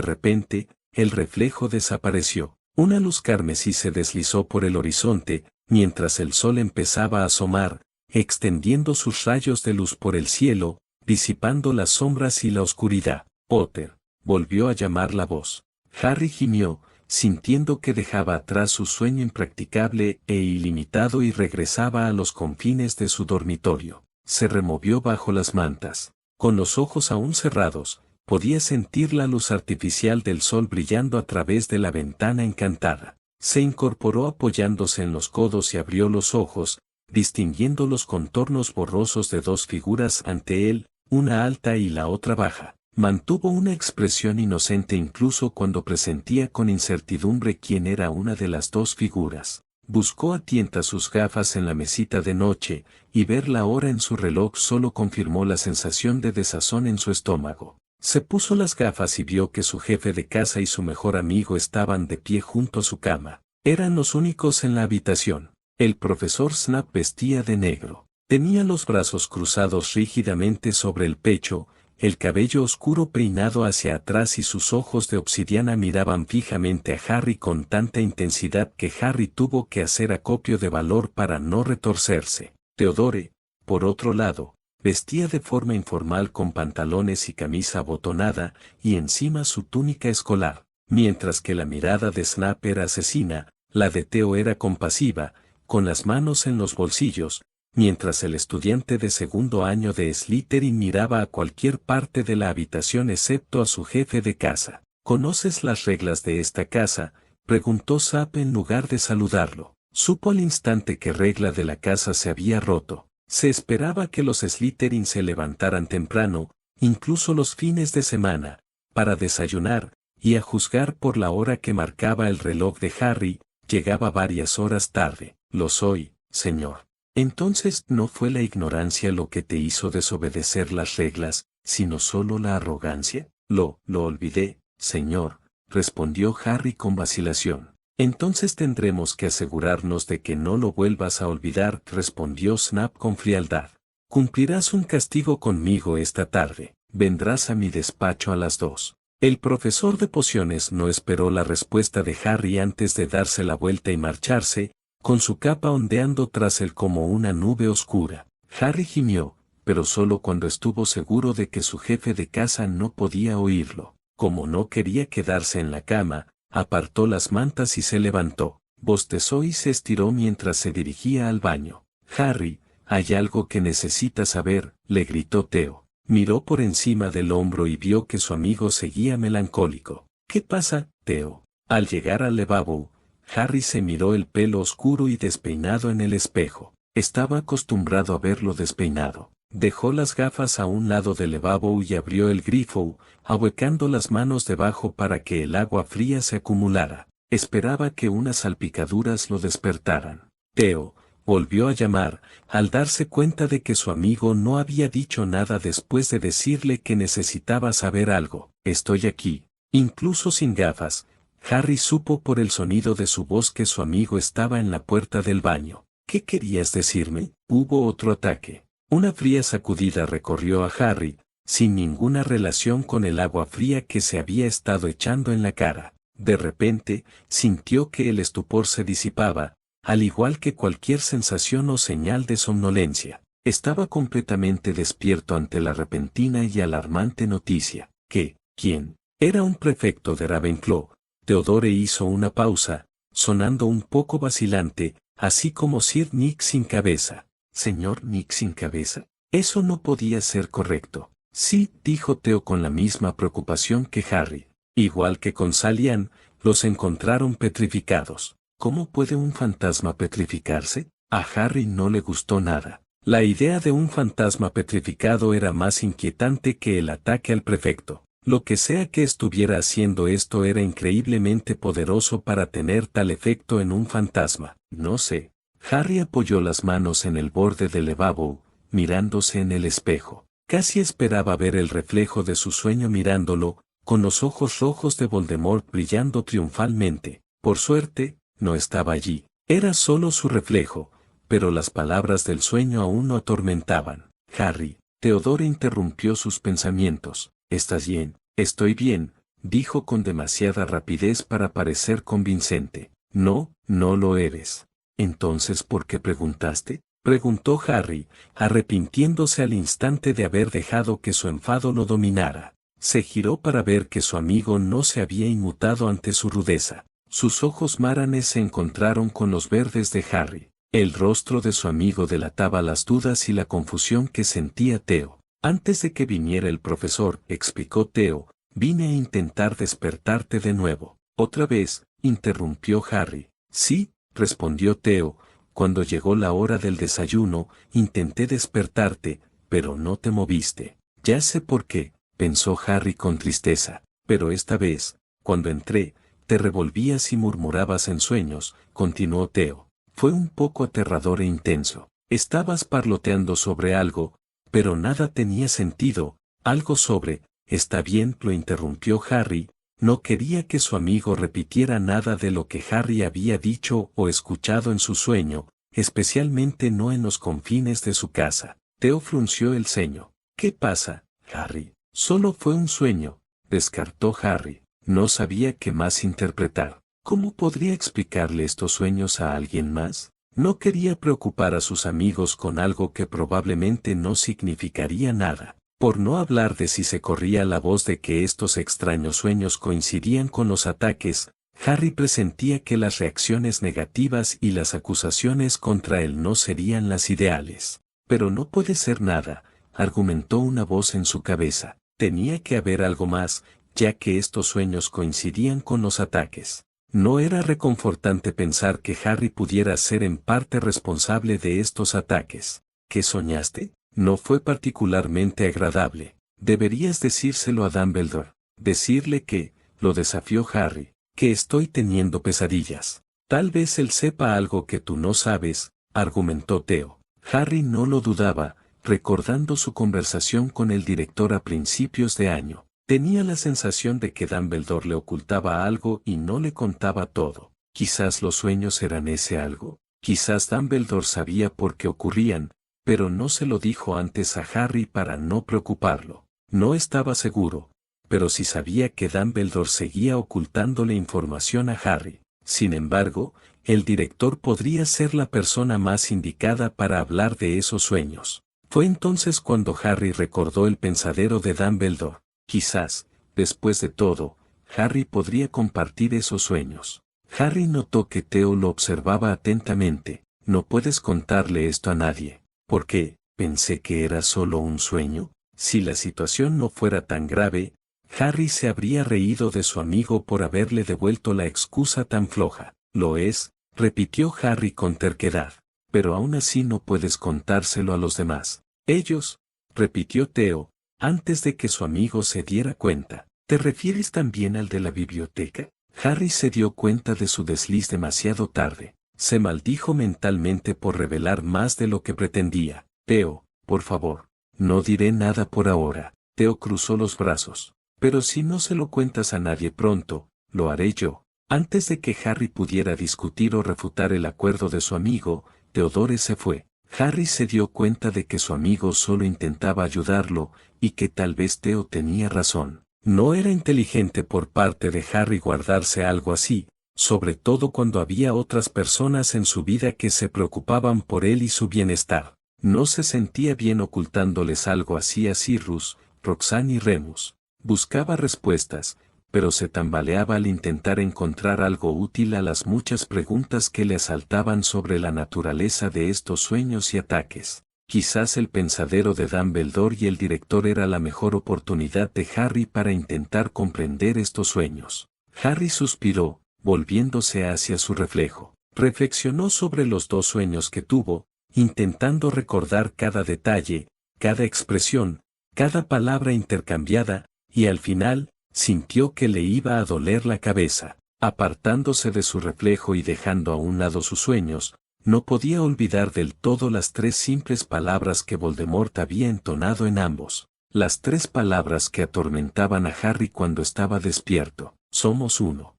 repente, el reflejo desapareció. Una luz carmesí se deslizó por el horizonte, mientras el sol empezaba a asomar, extendiendo sus rayos de luz por el cielo, disipando las sombras y la oscuridad. Potter. Volvió a llamar la voz. Harry gimió, sintiendo que dejaba atrás su sueño impracticable e ilimitado y regresaba a los confines de su dormitorio. Se removió bajo las mantas. Con los ojos aún cerrados, podía sentir la luz artificial del sol brillando a través de la ventana encantada. Se incorporó apoyándose en los codos y abrió los ojos, distinguiendo los contornos borrosos de 2 figuras ante él, una alta y la otra baja. Mantuvo una expresión inocente incluso cuando presentía con incertidumbre quién era una de las 2 figuras. Buscó a tientas sus gafas en la mesita de noche, y ver la hora en su reloj solo confirmó la sensación de desazón en su estómago. Se puso las gafas y vio que su jefe de casa y su mejor amigo estaban de pie junto a su cama. Eran los únicos en la habitación. El profesor Snap vestía de negro. Tenía los brazos cruzados rígidamente sobre el pecho, el cabello oscuro peinado hacia atrás y sus ojos de obsidiana miraban fijamente a Harry con tanta intensidad que Harry tuvo que hacer acopio de valor para no retorcerse. Theodore, por otro lado, vestía de forma informal con pantalones y camisa abotonada y encima su túnica escolar. Mientras que la mirada de Snap era asesina, la de Theo era compasiva, con las manos en los bolsillos, mientras el estudiante de segundo año de Slytherin miraba a cualquier parte de la habitación excepto a su jefe de casa. ¿Conoces las reglas de esta casa?, preguntó Snape en lugar de saludarlo. Supo al instante que regla de la casa se había roto. Se esperaba que los Slytherin se levantaran temprano, incluso los fines de semana, para desayunar, y a juzgar por la hora que marcaba el reloj de Harry, llegaba varias horas tarde. Lo soy, señor. Entonces no fue la ignorancia lo que te hizo desobedecer las reglas, sino solo la arrogancia. Lo olvidé, señor, respondió Harry con vacilación. Entonces tendremos que asegurarnos de que no lo vuelvas a olvidar, respondió Snap con frialdad. Cumplirás un castigo conmigo esta tarde. Vendrás a mi despacho a las 2. El profesor de pociones no esperó la respuesta de Harry antes de darse la vuelta y marcharse, con su capa ondeando tras él como una nube oscura. Harry gimió, pero solo cuando estuvo seguro de que su jefe de casa no podía oírlo. Como no quería quedarse en la cama, apartó las mantas y se levantó. Bostezó y se estiró mientras se dirigía al baño. Harry, hay algo que necesitas saber, le gritó Theo. Miró por encima del hombro y vio que su amigo seguía melancólico. ¿Qué pasa, Theo? Al llegar al lavabo, Harry se miró el pelo oscuro y despeinado en el espejo. Estaba acostumbrado a verlo despeinado. Dejó las gafas a un lado del lavabo y abrió el grifo, ahuecando las manos debajo para que el agua fría se acumulara. Esperaba que unas salpicaduras lo despertaran. Theo, volvió a llamar, al darse cuenta de que su amigo no había dicho nada después de decirle que necesitaba saber algo. Estoy aquí. Incluso sin gafas, Harry supo por el sonido de su voz que su amigo estaba en la puerta del baño. ¿Qué querías decirme? Hubo otro ataque. Una fría sacudida recorrió a Harry, sin ninguna relación con el agua fría que se había estado echando en la cara. De repente, sintió que el estupor se disipaba, al igual que cualquier sensación o señal de somnolencia. Estaba completamente despierto ante la repentina y alarmante noticia. ¿Quién? Era un prefecto de Ravenclaw. Theodore hizo una pausa, sonando un poco vacilante, así como Sir Nick sin cabeza. ¿Señor Nick sin cabeza? Eso no podía ser correcto. Sí, dijo Theo con la misma preocupación que Harry. Igual que con Sally Ann, los encontraron petrificados. ¿Cómo puede un fantasma petrificarse? A Harry no le gustó nada. La idea de un fantasma petrificado era más inquietante que el ataque al prefecto. Lo que sea que estuviera haciendo esto era increíblemente poderoso para tener tal efecto en un fantasma. No sé. Harry apoyó las manos en el borde del lavabo, mirándose en el espejo. Casi esperaba ver el reflejo de su sueño mirándolo, con los ojos rojos de Voldemort brillando triunfalmente. Por suerte, no estaba allí. Era solo su reflejo, pero las palabras del sueño aún lo atormentaban. Harry, Teodoro interrumpió sus pensamientos. ¿Estás bien? Estoy bien, dijo con demasiada rapidez para parecer convincente. No, no lo eres. Entonces, ¿por qué preguntaste? Preguntó Harry, arrepintiéndose al instante de haber dejado que su enfado lo dominara. Se giró para ver que su amigo no se había inmutado ante su rudeza. Sus ojos maranes se encontraron con los verdes de Harry. El rostro de su amigo delataba las dudas y la confusión que sentía Theo. Antes de que viniera el profesor, explicó Theo, vine a intentar despertarte de nuevo. ¿Otra vez? Interrumpió Harry. Sí, respondió Theo, cuando llegó la hora del desayuno, intenté despertarte, pero no te moviste. Ya sé por qué, pensó Harry con tristeza, pero esta vez, cuando entré, te revolvías y murmurabas en sueños, continuó Theo. Fue un poco aterrador e intenso. Estabas parloteando sobre algo, pero nada tenía sentido. Algo sobre, está bien, lo interrumpió Harry. No quería que su amigo repitiera nada de lo que Harry había dicho o escuchado en su sueño, especialmente no en los confines de su casa. Theo frunció el ceño. ¿Qué pasa, Harry? Solo fue un sueño, descartó Harry. No sabía qué más interpretar. ¿Cómo podría explicarle estos sueños a alguien más? No quería preocupar a sus amigos con algo que probablemente no significaría nada. Por no hablar de si se corría la voz de que estos extraños sueños coincidían con los ataques, Harry presentía que las reacciones negativas y las acusaciones contra él no serían las ideales. Pero no puede ser nada, argumentó una voz en su cabeza. Tenía que haber algo más, ya que estos sueños coincidían con los ataques. No era reconfortante pensar que Harry pudiera ser en parte responsable de estos ataques. ¿Qué soñaste? No fue particularmente agradable. Deberías decírselo a Dumbledore. Decirle que, lo desafió Harry, que estoy teniendo pesadillas. Tal vez él sepa algo que tú no sabes, argumentó Theo. Harry no lo dudaba, recordando su conversación con el director a principios de año. Tenía la sensación de que Dumbledore le ocultaba algo y no le contaba todo. Quizás los sueños eran ese algo. Quizás Dumbledore sabía por qué ocurrían, pero no se lo dijo antes a Harry para no preocuparlo. No estaba seguro, pero sí sabía que Dumbledore seguía ocultándole información a Harry. Sin embargo, el director podría ser la persona más indicada para hablar de esos sueños. Fue entonces cuando Harry recordó el pensadero de Dumbledore. Quizás, después de todo, Harry podría compartir esos sueños. Harry notó que Theo lo observaba atentamente. No puedes contarle esto a nadie. ¿Por qué? Pensé que era solo un sueño. Si la situación no fuera tan grave, Harry se habría reído de su amigo por haberle devuelto la excusa tan floja. Lo es, repitió Harry con terquedad. Pero aún así no puedes contárselo a los demás. Ellos, repitió Theo, antes de que su amigo se diera cuenta. ¿Te refieres también al de la biblioteca? Harry se dio cuenta de su desliz demasiado tarde. Se maldijo mentalmente por revelar más de lo que pretendía. Theo, por favor, no diré nada por ahora. Theo cruzó los brazos. Pero si no se lo cuentas a nadie pronto, lo haré yo. Antes de que Harry pudiera discutir o refutar el acuerdo de su amigo, Theodore se fue. Harry se dio cuenta de que su amigo solo intentaba ayudarlo, y que tal vez Theo tenía razón. No era inteligente por parte de Harry guardarse algo así, sobre todo cuando había otras personas en su vida que se preocupaban por él y su bienestar. No se sentía bien ocultándoles algo así a Sirius, Roxanne y Remus. Buscaba respuestas, pero se tambaleaba al intentar encontrar algo útil a las muchas preguntas que le asaltaban sobre la naturaleza de estos sueños y ataques. Quizás el pensadero de Dumbledore y el director era la mejor oportunidad de Harry para intentar comprender estos sueños. Harry suspiró, volviéndose hacia su reflejo. Reflexionó sobre los dos sueños que tuvo, intentando recordar cada detalle, cada expresión, cada palabra intercambiada, y al final, sintió que le iba a doler la cabeza. Apartándose de su reflejo y dejando a un lado sus sueños, no podía olvidar del todo las 3 simples palabras que Voldemort había entonado en ambos. Las 3 palabras que atormentaban a Harry cuando estaba despierto. Somos uno.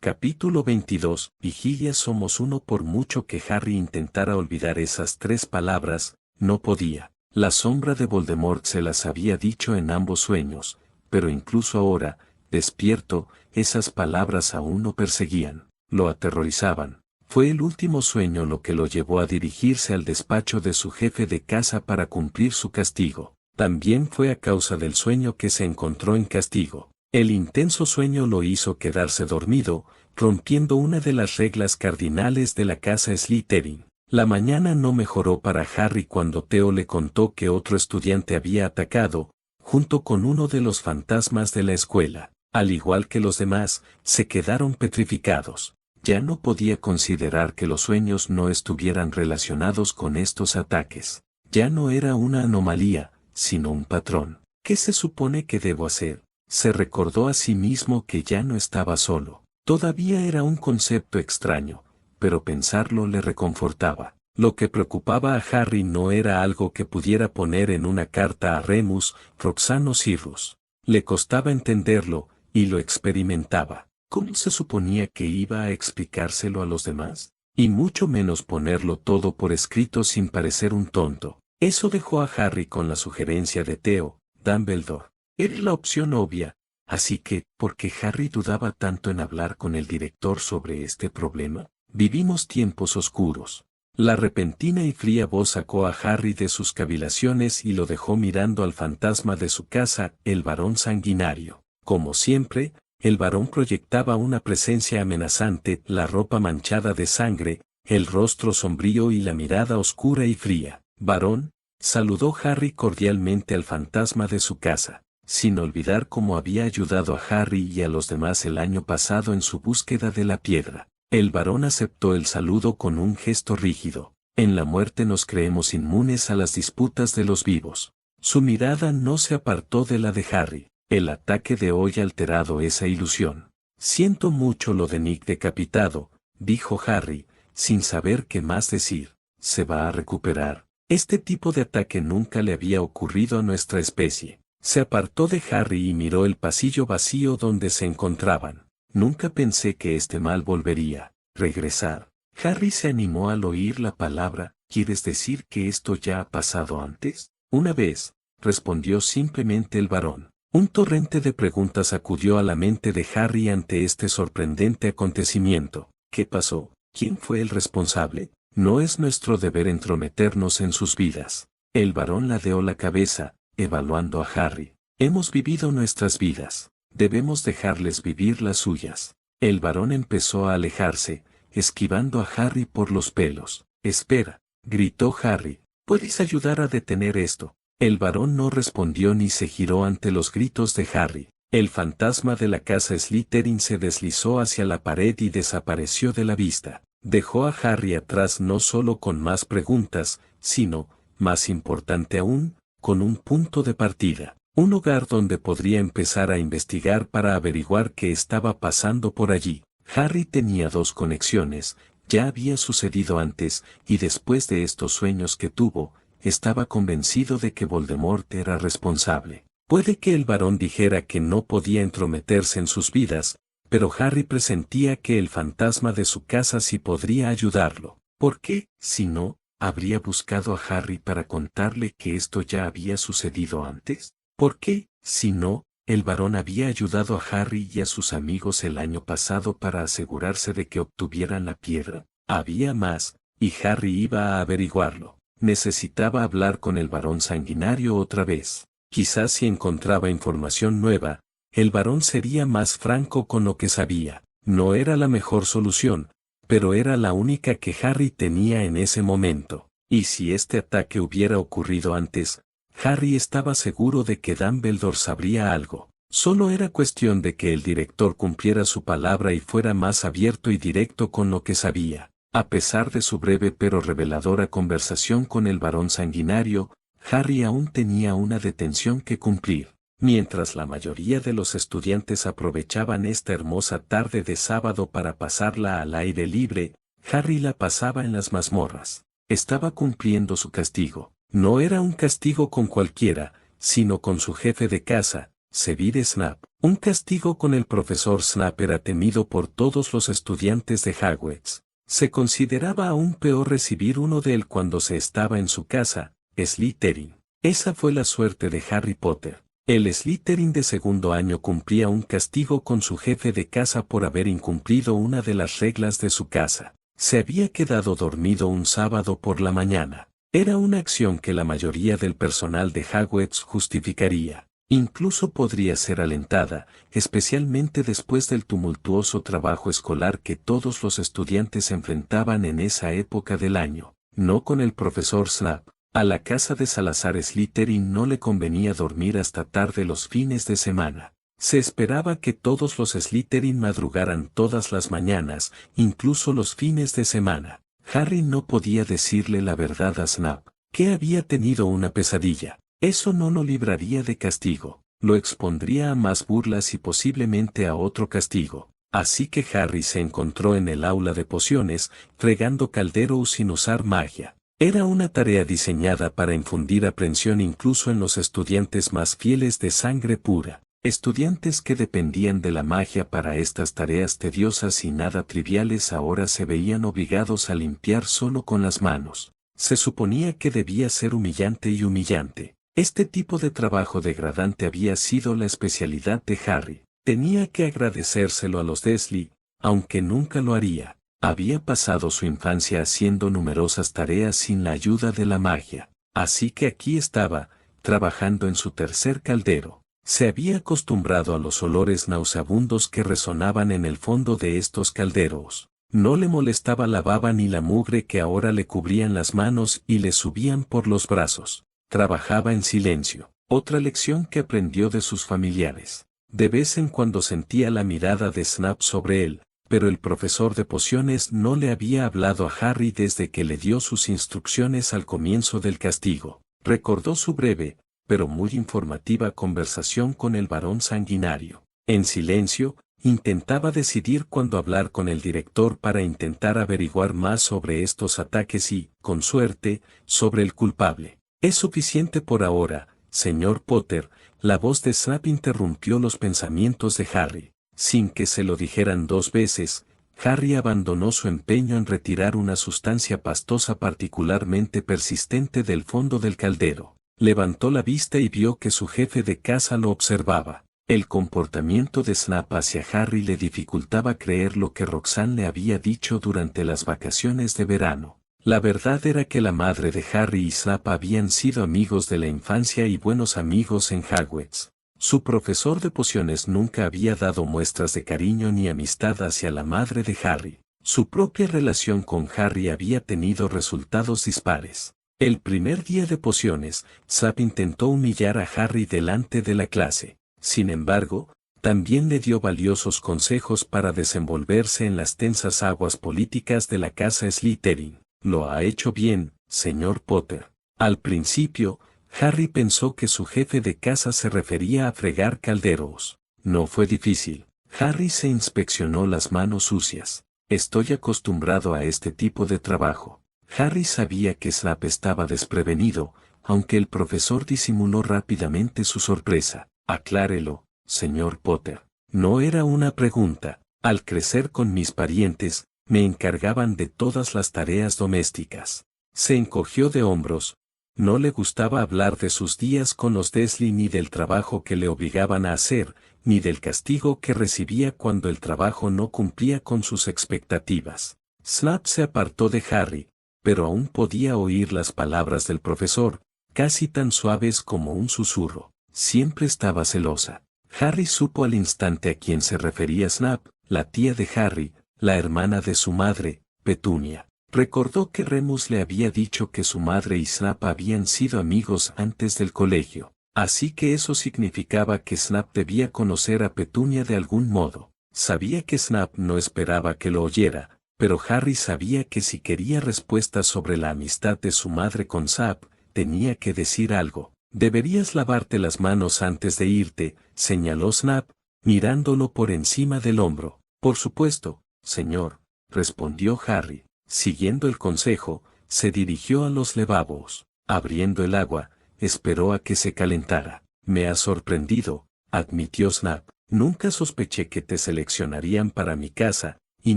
Capítulo 22. Vigilia. Somos uno. Por mucho que Harry intentara olvidar esas 3 palabras, no podía. La sombra de Voldemort se las había dicho en ambos sueños, pero incluso ahora, despierto, esas palabras aún lo perseguían, lo aterrorizaban. Fue el último sueño lo que lo llevó a dirigirse al despacho de su jefe de casa para cumplir su castigo. También fue a causa del sueño que se encontró en castigo. El intenso sueño lo hizo quedarse dormido, rompiendo una de las reglas cardinales de la casa Slytherin. La mañana no mejoró para Harry cuando Theo le contó que otro estudiante había atacado, junto con uno de los fantasmas de la escuela. Al igual que los demás, se quedaron petrificados. Ya no podía considerar que los sueños no estuvieran relacionados con estos ataques. Ya no era una anomalía, sino un patrón. ¿Qué se supone que debo hacer? Se recordó a sí mismo que ya no estaba solo. Todavía era un concepto extraño, pero pensarlo le reconfortaba. Lo que preocupaba a Harry no era algo que pudiera poner en una carta a Remus, Roxanne o Sirius. Le costaba entenderlo, y lo experimentaba. ¿Cómo se suponía que iba a explicárselo a los demás? Y mucho menos ponerlo todo por escrito sin parecer un tonto. Eso dejó a Harry con la sugerencia de Theo, Dumbledore. Era la opción obvia, así que, ¿por qué Harry dudaba tanto en hablar con el director sobre este problema? Vivimos tiempos oscuros. La repentina y fría voz sacó a Harry de sus cavilaciones y lo dejó mirando al fantasma de su casa, el varón sanguinario. Como siempre, el varón proyectaba una presencia amenazante, la ropa manchada de sangre, el rostro sombrío y la mirada oscura y fría. Varón, saludó Harry cordialmente al fantasma de su casa, sin olvidar cómo había ayudado a Harry y a los demás el año pasado en su búsqueda de la piedra. El varón aceptó el saludo con un gesto rígido. En la muerte nos creemos inmunes a las disputas de los vivos. Su mirada no se apartó de la de Harry. El ataque de hoy ha alterado esa ilusión. Siento mucho lo de Nick decapitado, dijo Harry, sin saber qué más decir. ¿Se va a recuperar? Este tipo de ataque nunca le había ocurrido a nuestra especie. Se apartó de Harry y miró el pasillo vacío donde se encontraban. Nunca pensé que este mal volvería a regresar. Harry se animó al oír la palabra. ¿Quieres decir que esto ya ha pasado antes? Una vez, respondió simplemente el varón. Un torrente de preguntas acudió a la mente de Harry ante este sorprendente acontecimiento. ¿Qué pasó? ¿Quién fue el responsable? No es nuestro deber entrometernos en sus vidas. El varón ladeó la cabeza, evaluando a Harry. Hemos vivido nuestras vidas. Debemos dejarles vivir las suyas. El varón empezó a alejarse, esquivando a Harry por los pelos. Espera, gritó Harry. ¿Puedes ayudar a detener esto? El varón no respondió ni se giró ante los gritos de Harry. El fantasma de la casa Slytherin se deslizó hacia la pared y desapareció de la vista. Dejó a Harry atrás no solo con más preguntas, sino, más importante aún, con un punto de partida. Un hogar donde podría empezar a investigar para averiguar qué estaba pasando por allí. Harry tenía 2 conexiones, ya había sucedido antes, y después de estos sueños que tuvo, estaba convencido de que Voldemort era responsable. Puede que el varón dijera que no podía entrometerse en sus vidas, pero Harry presentía que el fantasma de su casa sí podría ayudarlo. ¿Por qué, si no, habría buscado a Harry para contarle que esto ya había sucedido antes? ¿Por qué, si no, el varón había ayudado a Harry y a sus amigos el año pasado para asegurarse de que obtuvieran la piedra? Había más, y Harry iba a averiguarlo. Necesitaba hablar con el varón sanguinario otra vez. Quizás si encontraba información nueva, el varón sería más franco con lo que sabía. No era la mejor solución, pero era la única que Harry tenía en ese momento. Y si este ataque hubiera ocurrido antes, Harry estaba seguro de que Dumbledore sabría algo. Solo era cuestión de que el director cumpliera su palabra y fuera más abierto y directo con lo que sabía. A pesar de su breve pero reveladora conversación con el varón sanguinario, Harry aún tenía una detención que cumplir. Mientras la mayoría de los estudiantes aprovechaban esta hermosa tarde de sábado para pasarla al aire libre, Harry la pasaba en las mazmorras. Estaba cumpliendo su castigo. No era un castigo con cualquiera, sino con su jefe de casa, Severus Snape. Un castigo con el profesor Snape era temido por todos los estudiantes de Hogwarts. Se consideraba aún peor recibir uno de él cuando se estaba en su casa, Slytherin. Esa fue la suerte de Harry Potter. El Slytherin de segundo año cumplía un castigo con su jefe de casa por haber incumplido una de las reglas de su casa. Se había quedado dormido un sábado por la mañana. Era una acción que la mayoría del personal de Hogwarts justificaría. Incluso podría ser alentada, especialmente después del tumultuoso trabajo escolar que todos los estudiantes enfrentaban en esa época del año. No con el profesor Snape. A la casa de Salazar Slytherin no le convenía dormir hasta tarde los fines de semana. Se esperaba que todos los Slytherin madrugaran todas las mañanas, incluso los fines de semana. Harry no podía decirle la verdad a Snape, que había tenido una pesadilla. Eso no lo libraría de castigo, lo expondría a más burlas y posiblemente a otro castigo. Así que Harry se encontró en el aula de pociones, fregando calderos sin usar magia. Era una tarea diseñada para infundir aprensión incluso en los estudiantes más fieles de sangre pura. Estudiantes que dependían de la magia para estas tareas tediosas y nada triviales ahora se veían obligados a limpiar solo con las manos. Se suponía que debía ser humillante y humillante. Este tipo de trabajo degradante había sido la especialidad de Harry. Tenía que agradecérselo a los Dursley, aunque nunca lo haría. Había pasado su infancia haciendo numerosas tareas sin la ayuda de la magia. Así que aquí estaba, trabajando en su tercer caldero. Se había acostumbrado a los olores nauseabundos que resonaban en el fondo de estos calderos. No le molestaba la baba ni la mugre que ahora le cubrían las manos y le subían por los brazos. Trabajaba en silencio. Otra lección que aprendió de sus familiares. De vez en cuando sentía la mirada de Snape sobre él, pero el profesor de pociones no le había hablado a Harry desde que le dio sus instrucciones al comienzo del castigo. Recordó su breve, pero muy informativa conversación con el varón sanguinario. En silencio, intentaba decidir cuándo hablar con el director para intentar averiguar más sobre estos ataques y, con suerte, sobre el culpable. Es suficiente por ahora, señor Potter. La voz de Snape interrumpió los pensamientos de Harry. Sin que se lo dijeran dos veces, Harry abandonó su empeño en retirar una sustancia pastosa particularmente persistente del fondo del caldero. Levantó la vista y vio que su jefe de casa lo observaba. El comportamiento de Snape hacia Harry le dificultaba creer lo que Roxanne le había dicho durante las vacaciones de verano. La verdad era que la madre de Harry y Snape habían sido amigos de la infancia y buenos amigos en Hogwarts. Su profesor de pociones nunca había dado muestras de cariño ni amistad hacia la madre de Harry. Su propia relación con Harry había tenido resultados dispares. El primer día de pociones, Snape intentó humillar a Harry delante de la clase. Sin embargo, también le dio valiosos consejos para desenvolverse en las tensas aguas políticas de la casa Slytherin. Lo ha hecho bien, señor Potter. Al principio, Harry pensó que su jefe de casa se refería a fregar calderos. No fue difícil. Harry se inspeccionó las manos sucias. Estoy acostumbrado a este tipo de trabajo. Harry sabía que Snape estaba desprevenido, aunque el profesor disimuló rápidamente su sorpresa. Aclárelo, señor Potter. No era una pregunta. Al crecer con mis parientes, me encargaban de todas las tareas domésticas. Se encogió de hombros. No le gustaba hablar de sus días con los Dursley ni del trabajo que le obligaban a hacer, ni del castigo que recibía cuando el trabajo no cumplía con sus expectativas. Snape se apartó de Harry, pero aún podía oír las palabras del profesor, casi tan suaves como un susurro. Siempre estaba celosa. Harry supo al instante a quién se refería Snape, la tía de Harry, la hermana de su madre, Petunia. Recordó que Remus le había dicho que su madre y Snape habían sido amigos antes del colegio, así que eso significaba que Snape debía conocer a Petunia de algún modo. Sabía que Snape no esperaba que lo oyera, pero Harry sabía que si quería respuestas sobre la amistad de su madre con Snape, tenía que decir algo. Deberías lavarte las manos antes de irte, señaló Snape, mirándolo por encima del hombro. Por supuesto, señor, respondió Harry. Siguiendo el consejo, se dirigió a los lavabos. Abriendo el agua, esperó a que se calentara. Me ha sorprendido, admitió Snap. Nunca sospeché que te seleccionarían para mi casa, y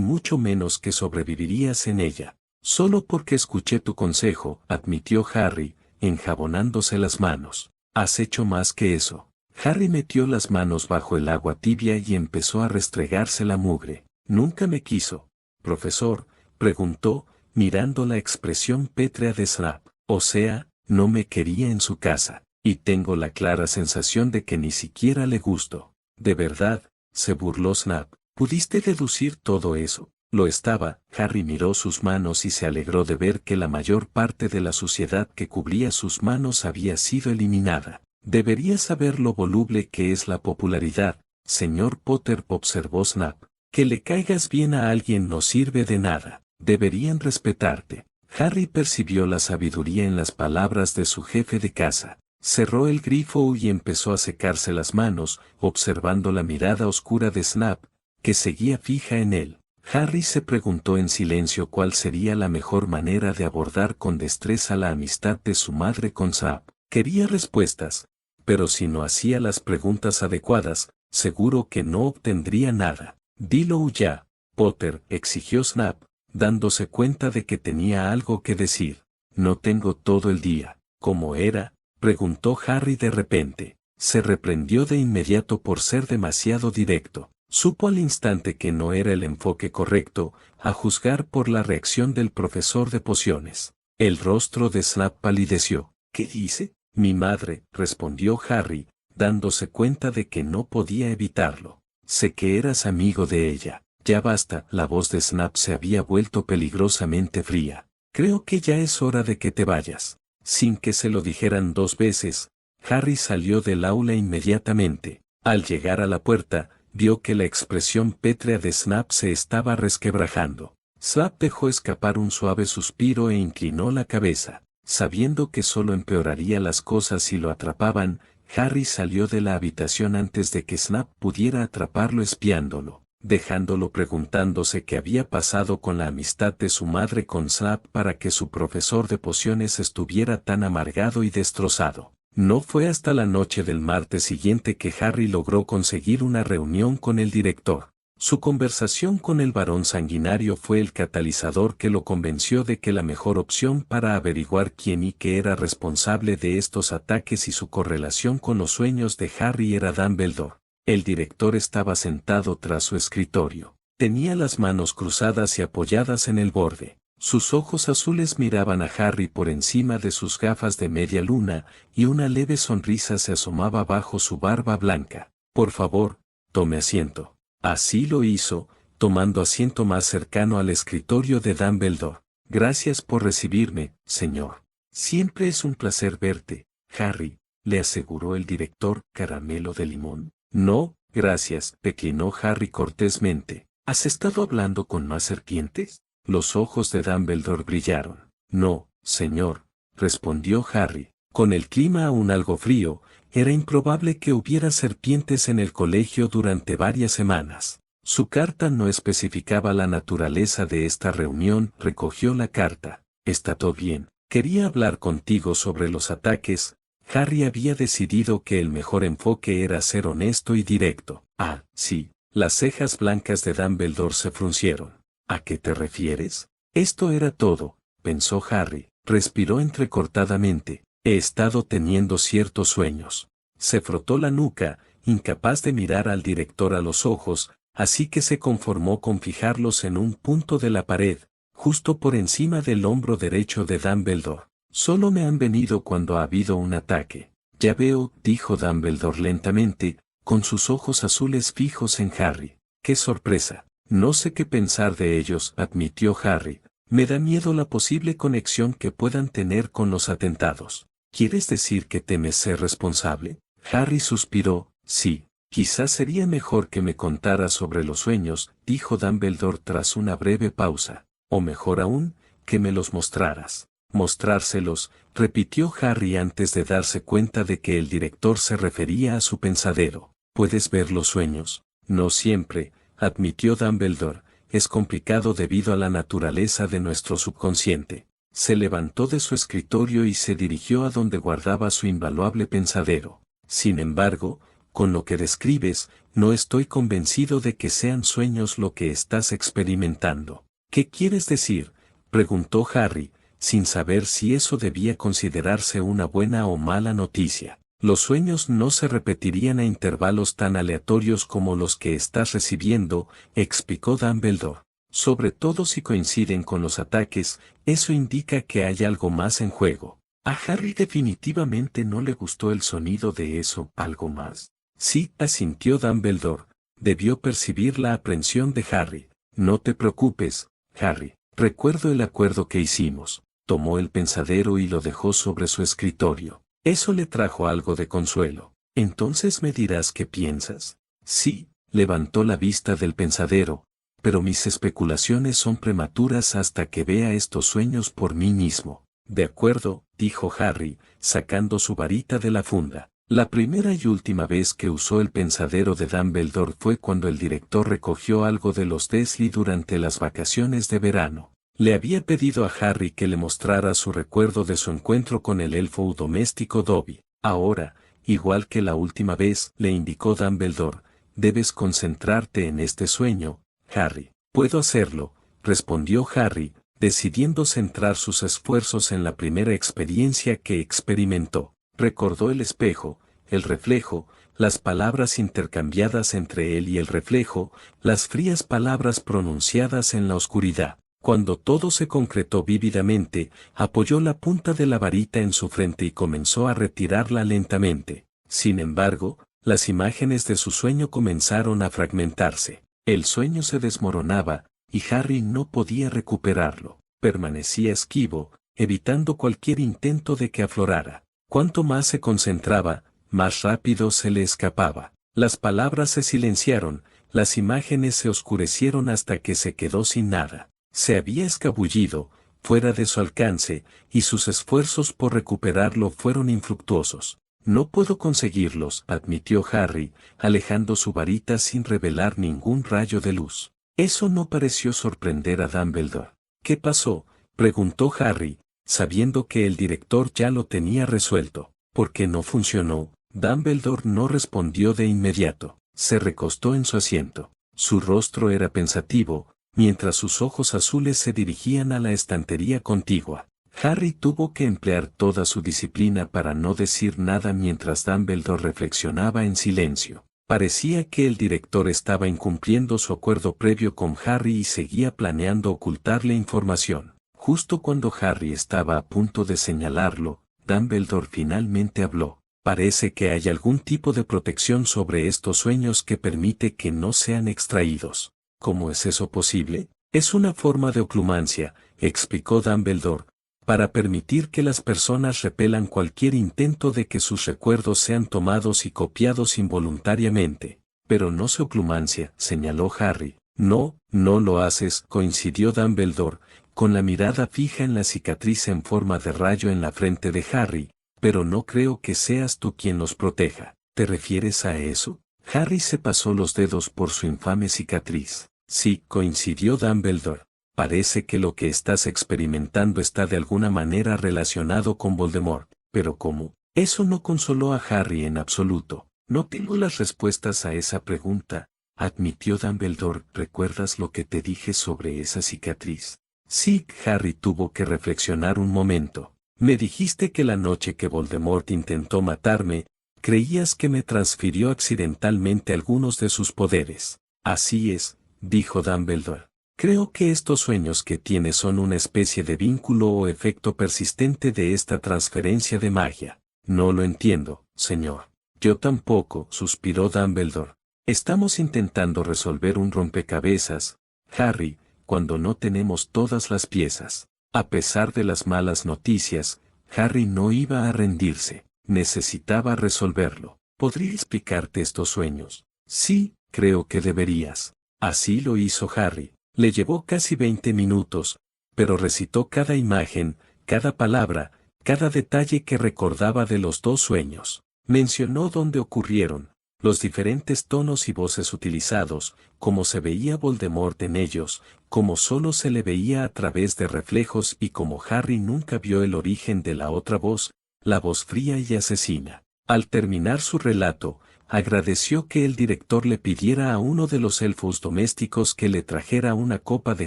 mucho menos que sobrevivirías en ella. Solo porque escuché tu consejo, admitió Harry, enjabonándose las manos. Has hecho más que eso. Harry metió las manos bajo el agua tibia y empezó a restregarse la mugre. Nunca me quiso. Profesor, preguntó, mirando la expresión pétrea de Snap. O sea, no me quería en su casa, y tengo la clara sensación de que ni siquiera le gusto. ¿De verdad? Se burló Snap. ¿Pudiste deducir todo eso? Lo estaba. Harry miró sus manos y se alegró de ver que la mayor parte de la suciedad que cubría sus manos había sido eliminada. Deberías saber lo voluble que es la popularidad, señor Potter, observó Snap. Que le caigas bien a alguien no sirve de nada. Deberían respetarte. Harry percibió la sabiduría en las palabras de su jefe de casa. Cerró el grifo y empezó a secarse las manos, observando la mirada oscura de Snap, que seguía fija en él. Harry se preguntó en silencio cuál sería la mejor manera de abordar con destreza la amistad de su madre con Snap. Quería respuestas, pero si no hacía las preguntas adecuadas, seguro que no obtendría nada. Dilo ya, Potter, exigió Snap, dándose cuenta de que tenía algo que decir. No tengo todo el día. ¿Cómo era? Preguntó Harry de repente. Se reprendió de inmediato por ser demasiado directo. Supo al instante que no era el enfoque correcto, a juzgar por la reacción del profesor de pociones. El rostro de Snap palideció. ¿Qué dice? Mi madre, respondió Harry, dándose cuenta de que no podía evitarlo. Sé que eras amigo de ella. Ya basta. La voz de Snap se había vuelto peligrosamente fría. Creo que ya es hora de que te vayas. Sin que se lo dijeran dos veces, Harry salió del aula inmediatamente. Al llegar a la puerta, vio que la expresión pétrea de Snap se estaba resquebrajando. Snap dejó escapar un suave suspiro e inclinó la cabeza. Sabiendo que solo empeoraría las cosas si lo atrapaban, Harry salió de la habitación antes de que Snap pudiera atraparlo espiándolo, dejándolo preguntándose qué había pasado con la amistad de su madre con Snap para que su profesor de pociones estuviera tan amargado y destrozado. No fue hasta la noche del martes siguiente que Harry logró conseguir una reunión con el director. Su conversación con el varón sanguinario fue el catalizador que lo convenció de que la mejor opción para averiguar quién y qué era responsable de estos ataques y su correlación con los sueños de Harry era Dumbledore. El director estaba sentado tras su escritorio. Tenía las manos cruzadas y apoyadas en el borde. Sus ojos azules miraban a Harry por encima de sus gafas de media luna, y una leve sonrisa se asomaba bajo su barba blanca. Por favor, tome asiento. Así lo hizo, tomando asiento más cercano al escritorio de Dumbledore. Gracias por recibirme, señor. Siempre es un placer verte, Harry, le aseguró el director. ¿Caramelo de limón? No, gracias, declinó Harry cortésmente. ¿Has estado hablando con más serpientes? Los ojos de Dumbledore brillaron. No, señor, respondió Harry. Con el clima aún algo frío, era improbable que hubiera serpientes en el colegio durante varias semanas. Su carta no especificaba la naturaleza de esta reunión. Recogió la carta. Está todo bien. Quería hablar contigo sobre los ataques. Harry había decidido que el mejor enfoque era ser honesto y directo. Ah, sí. Las cejas blancas de Dumbledore se fruncieron. ¿A qué te refieres? Esto era todo, pensó Harry. Respiró entrecortadamente. He estado teniendo ciertos sueños. Se frotó la nuca, incapaz de mirar al director a los ojos, así que se conformó con fijarlos en un punto de la pared, justo por encima del hombro derecho de Dumbledore. Solo me han venido cuando ha habido un ataque. Ya veo, dijo Dumbledore lentamente, con sus ojos azules fijos en Harry. ¡Qué sorpresa! No sé qué pensar de ellos, admitió Harry. Me da miedo la posible conexión que puedan tener con los atentados. ¿Quieres decir que temes ser responsable? Harry suspiró. Sí, quizás sería mejor que me contaras sobre los sueños, dijo Dumbledore tras una breve pausa. O mejor aún, que me los mostraras. Mostrárselos, repitió Harry antes de darse cuenta de que el director se refería a su pensadero. ¿Puedes ver los sueños? No siempre, admitió Dumbledore. Es complicado debido a la naturaleza de nuestro subconsciente. Se levantó de su escritorio y se dirigió a donde guardaba su invaluable pensadero. Sin embargo, con lo que describes, no estoy convencido de que sean sueños lo que estás experimentando. ¿Qué quieres decir?, preguntó Harry, sin saber si eso debía considerarse una buena o mala noticia. Los sueños no se repetirían a intervalos tan aleatorios como los que estás recibiendo, explicó Dumbledore. Sobre todo si coinciden con los ataques, eso indica que hay algo más en juego. A Harry definitivamente no le gustó el sonido de eso, algo más. Sí, asintió Dumbledore. Debió percibir la aprensión de Harry. No te preocupes, Harry. Recuerdo el acuerdo que hicimos. Tomó el pensadero y lo dejó sobre su escritorio. Eso le trajo algo de consuelo. ¿Entonces me dirás qué piensas? Sí, levantó la vista del pensadero. Pero mis especulaciones son prematuras hasta que vea estos sueños por mí mismo. De acuerdo, dijo Harry, sacando su varita de la funda. La primera y última vez que usó el pensadero de Dumbledore fue cuando el director recogió algo de los Dursley durante las vacaciones de verano. Le había pedido a Harry que le mostrara su recuerdo de su encuentro con el elfo doméstico Dobby. Ahora, igual que la última vez, le indicó Dumbledore, debes concentrarte en este sueño, Harry. Puedo hacerlo, respondió Harry, decidiendo centrar sus esfuerzos en la primera experiencia que experimentó. Recordó el espejo, el reflejo, las palabras intercambiadas entre él y el reflejo, las frías palabras pronunciadas en la oscuridad. Cuando todo se concretó vívidamente, apoyó la punta de la varita en su frente y comenzó a retirarla lentamente. Sin embargo, las imágenes de su sueño comenzaron a fragmentarse. El sueño se desmoronaba, y Harry no podía recuperarlo. Permanecía esquivo, evitando cualquier intento de que aflorara. Cuanto más se concentraba, más rápido se le escapaba. Las palabras se silenciaron, las imágenes se oscurecieron hasta que se quedó sin nada. Se había escabullido, fuera de su alcance, y sus esfuerzos por recuperarlo fueron infructuosos. No puedo conseguirlos, admitió Harry, alejando su varita sin revelar ningún rayo de luz. Eso no pareció sorprender a Dumbledore. ¿Qué pasó?, preguntó Harry, sabiendo que el director ya lo tenía resuelto. ¿Por qué no funcionó? Dumbledore no respondió de inmediato. Se recostó en su asiento. Su rostro era pensativo, mientras sus ojos azules se dirigían a la estantería contigua. Harry tuvo que emplear toda su disciplina para no decir nada mientras Dumbledore reflexionaba en silencio. Parecía que el director estaba incumpliendo su acuerdo previo con Harry y seguía planeando ocultarle información. Justo cuando Harry estaba a punto de señalarlo, Dumbledore finalmente habló. Parece que hay algún tipo de protección sobre estos sueños que permite que no sean extraídos. ¿Cómo es eso posible? Es una forma de oclumancia, explicó Dumbledore, para permitir que las personas repelan cualquier intento de que sus recuerdos sean tomados y copiados involuntariamente. Pero no se oclumancia, señaló Harry. No, no lo haces, coincidió Dumbledore, con la mirada fija en la cicatriz en forma de rayo en la frente de Harry, pero no creo que seas tú quien los proteja. ¿Te refieres a eso? Harry se pasó los dedos por su infame cicatriz. Sí, coincidió Dumbledore. Parece que lo que estás experimentando está de alguna manera relacionado con Voldemort. ¿Pero cómo? Eso no consoló a Harry en absoluto. No tengo las respuestas a esa pregunta, admitió Dumbledore. ¿Recuerdas lo que te dije sobre esa cicatriz? Sí, Harry tuvo que reflexionar un momento. Me dijiste que la noche que Voldemort intentó matarme, creías que me transfirió accidentalmente algunos de sus poderes. Así es, dijo Dumbledore. Creo que estos sueños que tienes son una especie de vínculo o efecto persistente de esta transferencia de magia. No lo entiendo, señor. Yo tampoco, suspiró Dumbledore. Estamos intentando resolver un rompecabezas, Harry, cuando no tenemos todas las piezas. A pesar de las malas noticias, Harry no iba a rendirse. Necesitaba resolverlo. ¿Podría explicarte estos sueños? Sí, creo que deberías. Así lo hizo Harry. Le llevó casi 20 minutos, pero recitó cada imagen, cada palabra, cada detalle que recordaba de los dos sueños. Mencionó dónde ocurrieron, los diferentes tonos y voces utilizados, cómo se veía Voldemort en ellos, cómo solo se le veía a través de reflejos y cómo Harry nunca vio el origen de la otra voz, la voz fría y asesina. Al terminar su relato, agradeció que el director le pidiera a uno de los elfos domésticos que le trajera una copa de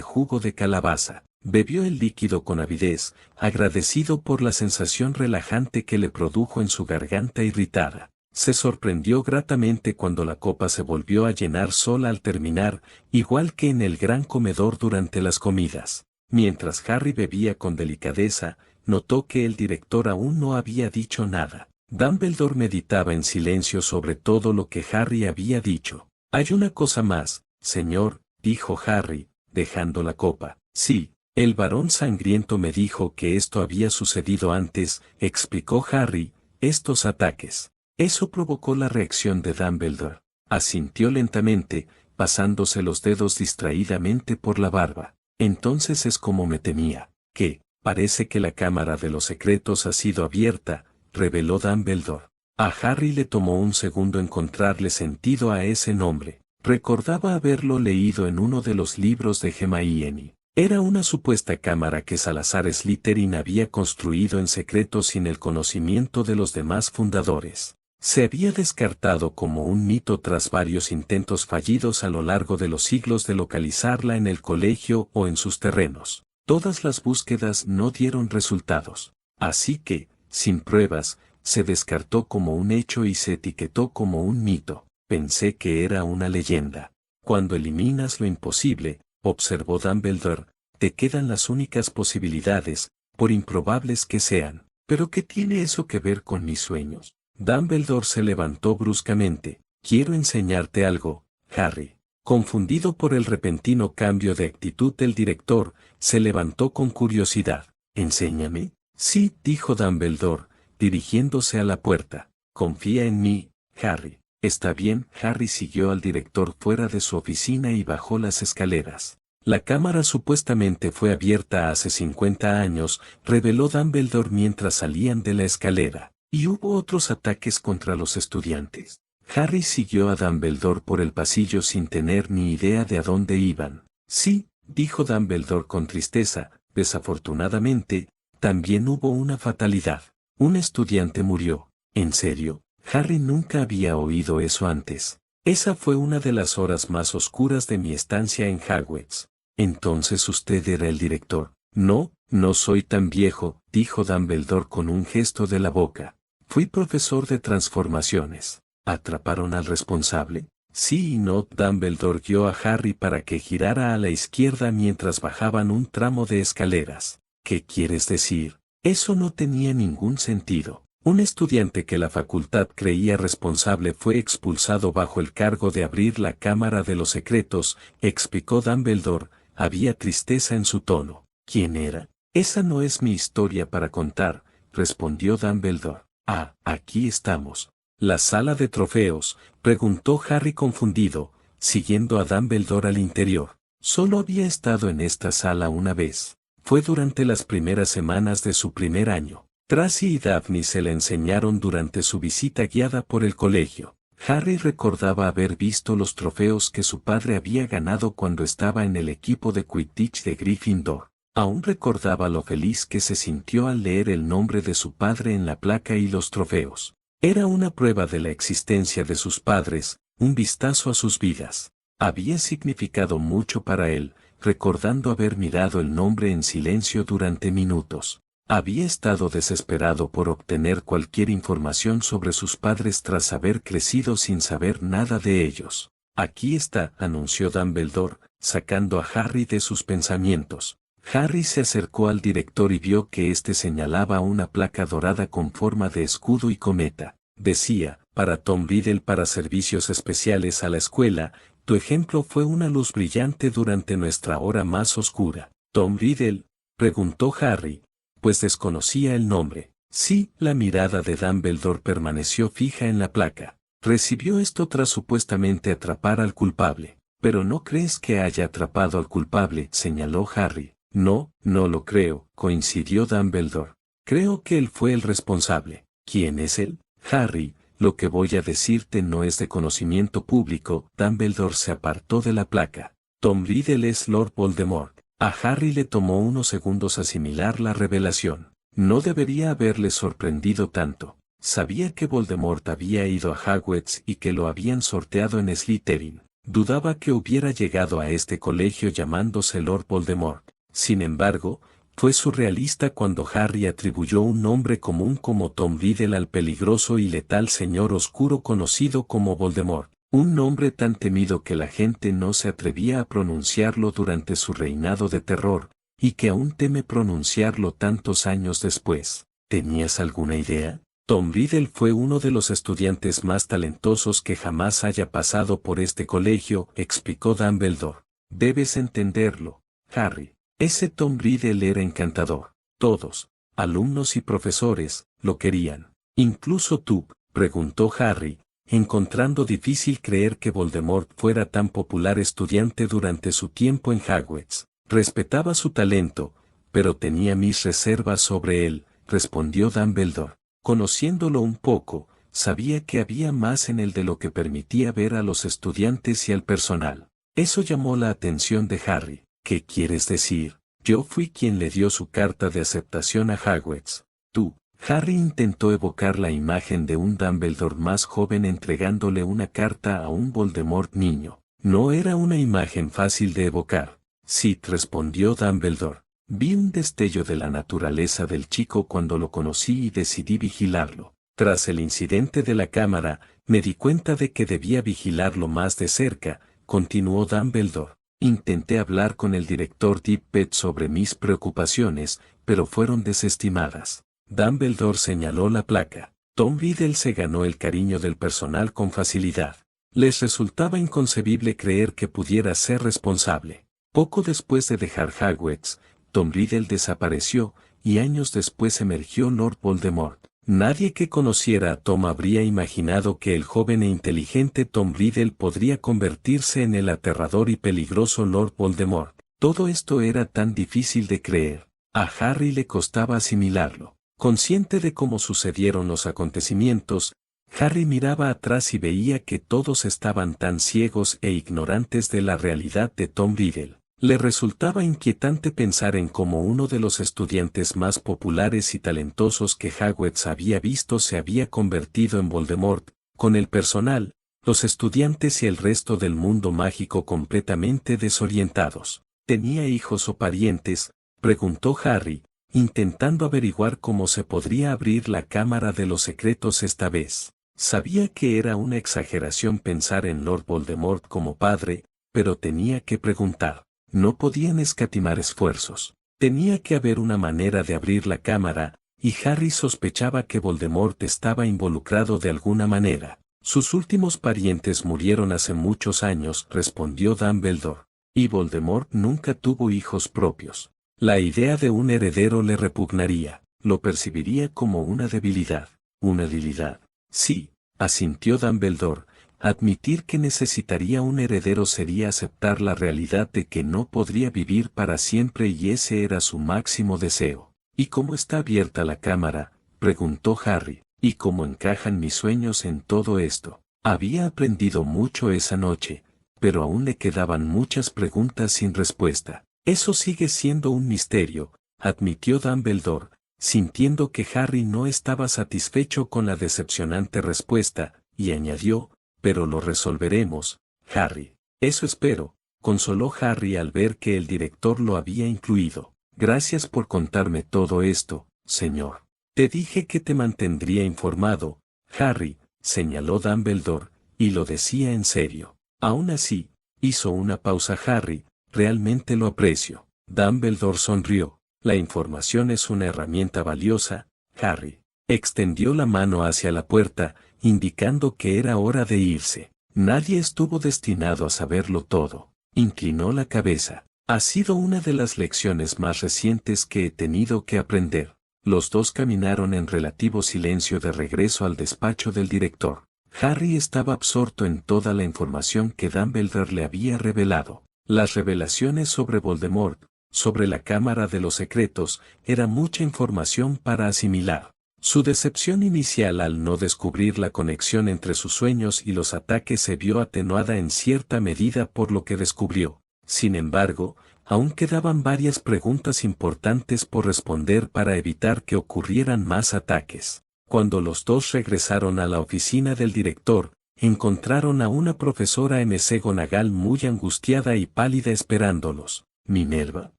jugo de calabaza. Bebió el líquido con avidez, agradecido por la sensación relajante que le produjo en su garganta irritada. Se sorprendió gratamente cuando la copa se volvió a llenar sola al terminar, igual que en el gran comedor durante las comidas. Mientras Harry bebía con delicadeza, notó que el director aún no había dicho nada. Dumbledore meditaba en silencio sobre todo lo que Harry había dicho. «Hay una cosa más, señor», dijo Harry, dejando la copa. «Sí, el varón sangriento me dijo que esto había sucedido antes», explicó Harry, «estos ataques». Eso provocó la reacción de Dumbledore. Asintió lentamente, pasándose los dedos distraídamente por la barba. «Entonces es como me temía. Que, parece que la Cámara de los Secretos ha sido abierta», reveló Dumbledore. A Harry le tomó un segundo encontrarle sentido a ese nombre. Recordaba haberlo leído en uno de los libros de Hermione. Era una supuesta cámara que Salazar Slytherin había construido en secreto sin el conocimiento de los demás fundadores. Se había descartado como un mito tras varios intentos fallidos a lo largo de los siglos de localizarla en el colegio o en sus terrenos. Todas las búsquedas no dieron resultados. Así que, sin pruebas, se descartó como un hecho y se etiquetó como un mito. Pensé que era una leyenda. Cuando eliminas lo imposible, observó Dumbledore, te quedan las únicas posibilidades, por improbables que sean. ¿Pero qué tiene eso que ver con mis sueños? Dumbledore se levantó bruscamente. Quiero enseñarte algo, Harry. Confundido por el repentino cambio de actitud del director, se levantó con curiosidad. ¿Enséñame? Sí, dijo Dumbledore, dirigiéndose a la puerta. Confía en mí, Harry. Está bien. Harry siguió al director fuera de su oficina y bajó las escaleras. La cámara supuestamente fue abierta hace 50 años, reveló Dumbledore mientras salían de la escalera. Y hubo otros ataques contra los estudiantes. Harry siguió a Dumbledore por el pasillo sin tener ni idea de a dónde iban. Sí, dijo Dumbledore con tristeza, desafortunadamente, también hubo una fatalidad. Un estudiante murió. ¿En serio? Harry nunca había oído eso antes. Esa fue una de las horas más oscuras de mi estancia en Hogwarts. Entonces usted era el director. No, no soy tan viejo, dijo Dumbledore con un gesto de la boca. Fui profesor de transformaciones. ¿Atraparon al responsable? Sí y no. Dumbledore guió a Harry para que girara a la izquierda mientras bajaban un tramo de escaleras. ¿Qué quieres decir? Eso no tenía ningún sentido. Un estudiante que la facultad creía responsable fue expulsado bajo el cargo de abrir la Cámara de los Secretos, explicó Dumbledore. Había tristeza en su tono. ¿Quién era? Esa no es mi historia para contar, respondió Dumbledore. Ah, aquí estamos. ¿La sala de trofeos?, preguntó Harry confundido, siguiendo a Dumbledore al interior. Solo había estado en esta sala una vez. Fue durante las primeras semanas de su primer año. Tracy y Daphne se la enseñaron durante su visita guiada por el colegio. Harry recordaba haber visto los trofeos que su padre había ganado cuando estaba en el equipo de Quidditch de Gryffindor. Aún recordaba lo feliz que se sintió al leer el nombre de su padre en la placa y los trofeos. Era una prueba de la existencia de sus padres, un vistazo a sus vidas. Había significado mucho para él, recordando haber mirado el nombre en silencio durante minutos. Había estado desesperado por obtener cualquier información sobre sus padres tras haber crecido sin saber nada de ellos. Aquí está, anunció Dumbledore, sacando a Harry de sus pensamientos. Harry se acercó al director y vio que éste señalaba una placa dorada con forma de escudo y cometa. Decía, para Tom Riddle para servicios especiales a la escuela, tu ejemplo fue una luz brillante durante nuestra hora más oscura. ¿Tom Riddle?, preguntó Harry, pues desconocía el nombre. Sí, la mirada de Dumbledore permaneció fija en la placa. Recibió esto tras supuestamente atrapar al culpable. Pero no crees que haya atrapado al culpable, señaló Harry. No, no lo creo, coincidió Dumbledore. Creo que él fue el responsable. ¿Quién es él? Harry, lo que voy a decirte no es de conocimiento público. Dumbledore se apartó de la placa. Tom Riddle es Lord Voldemort. A Harry le tomó unos segundos asimilar la revelación. No debería haberle sorprendido tanto. Sabía que Voldemort había ido a Hogwarts y que lo habían sorteado en Slytherin. Dudaba que hubiera llegado a este colegio llamándose Lord Voldemort. Sin embargo, fue surrealista cuando Harry atribuyó un nombre común como Tom Riddle al peligroso y letal señor oscuro conocido como Voldemort. Un nombre tan temido que la gente no se atrevía a pronunciarlo durante su reinado de terror, y que aún teme pronunciarlo tantos años después. ¿Tenías alguna idea? Tom Riddle fue uno de los estudiantes más talentosos que jamás haya pasado por este colegio, explicó Dumbledore. Debes entenderlo, Harry. Ese Tom Riddle era encantador. Todos, alumnos y profesores, lo querían. ¿Incluso tú?, preguntó Harry, encontrando difícil creer que Voldemort fuera tan popular estudiante durante su tiempo en Hogwarts. Respetaba su talento, pero tenía mis reservas sobre él, respondió Dumbledore. Conociéndolo un poco, sabía que había más en él de lo que permitía ver a los estudiantes y al personal. Eso llamó la atención de Harry. ¿Qué quieres decir? Yo fui quien le dio su carta de aceptación a Hogwarts. Tú. Harry intentó evocar la imagen de un Dumbledore más joven entregándole una carta a un Voldemort niño. No era una imagen fácil de evocar. Sí, respondió Dumbledore. Vi un destello de la naturaleza del chico cuando lo conocí y decidí vigilarlo. Tras el incidente de la cámara, me di cuenta de que debía vigilarlo más de cerca, continuó Dumbledore. Intenté hablar con el director Tippett sobre mis preocupaciones, pero fueron desestimadas. Dumbledore señaló la placa. Tom Riddle se ganó el cariño del personal con facilidad. Les resultaba inconcebible creer que pudiera ser responsable. Poco después de dejar Hogwarts, Tom Riddle desapareció, y años después emergió Lord Voldemort. Nadie que conociera a Tom habría imaginado que el joven e inteligente Tom Riddle podría convertirse en el aterrador y peligroso Lord Voldemort. Todo esto era tan difícil de creer. A Harry le costaba asimilarlo. Consciente de cómo sucedieron los acontecimientos, Harry miraba atrás y veía que todos estaban tan ciegos e ignorantes de la realidad de Tom Riddle. Le resultaba inquietante pensar en cómo uno de los estudiantes más populares y talentosos que Hogwarts había visto se había convertido en Voldemort, con el personal, los estudiantes y el resto del mundo mágico completamente desorientados. ¿Tenía hijos o parientes?, preguntó Harry, intentando averiguar cómo se podría abrir la cámara de los secretos esta vez. Sabía que era una exageración pensar en Lord Voldemort como padre, pero tenía que preguntar. No podían escatimar esfuerzos. Tenía que haber una manera de abrir la cámara, y Harry sospechaba que Voldemort estaba involucrado de alguna manera. Sus últimos parientes murieron hace muchos años, respondió Dumbledore. Y Voldemort nunca tuvo hijos propios. La idea de un heredero le repugnaría. Lo percibiría como una debilidad. ¿Una debilidad? Sí, asintió Dumbledore. Admitir que necesitaría un heredero sería aceptar la realidad de que no podría vivir para siempre y ese era su máximo deseo. ¿Y cómo está abierta la cámara?, preguntó Harry. ¿Y cómo encajan mis sueños en todo esto? Había aprendido mucho esa noche, pero aún le quedaban muchas preguntas sin respuesta. Eso sigue siendo un misterio, admitió Dumbledore, sintiendo que Harry no estaba satisfecho con la decepcionante respuesta, y añadió, pero lo resolveremos, Harry. Eso espero, consoló Harry al ver que el director lo había incluido. Gracias por contarme todo esto, señor. Te dije que te mantendría informado, Harry, señaló Dumbledore, y lo decía en serio. Aún así, hizo una pausa Harry, realmente lo aprecio. Dumbledore sonrió. La información es una herramienta valiosa, Harry. Extendió la mano hacia la puerta, indicando que era hora de irse. Nadie estuvo destinado a saberlo todo. Inclinó la cabeza. Ha sido una de las lecciones más recientes que he tenido que aprender. Los dos caminaron en relativo silencio de regreso al despacho del director. Harry estaba absorto en toda la información que Dumbledore le había revelado. Las revelaciones sobre Voldemort, sobre la Cámara de los Secretos, era mucha información para asimilar. Su decepción inicial al no descubrir la conexión entre sus sueños y los ataques se vio atenuada en cierta medida por lo que descubrió. Sin embargo, aún quedaban varias preguntas importantes por responder para evitar que ocurrieran más ataques. Cuando los dos regresaron a la oficina del director, encontraron a una profesora McGonagall muy angustiada y pálida esperándolos. «Minerva»,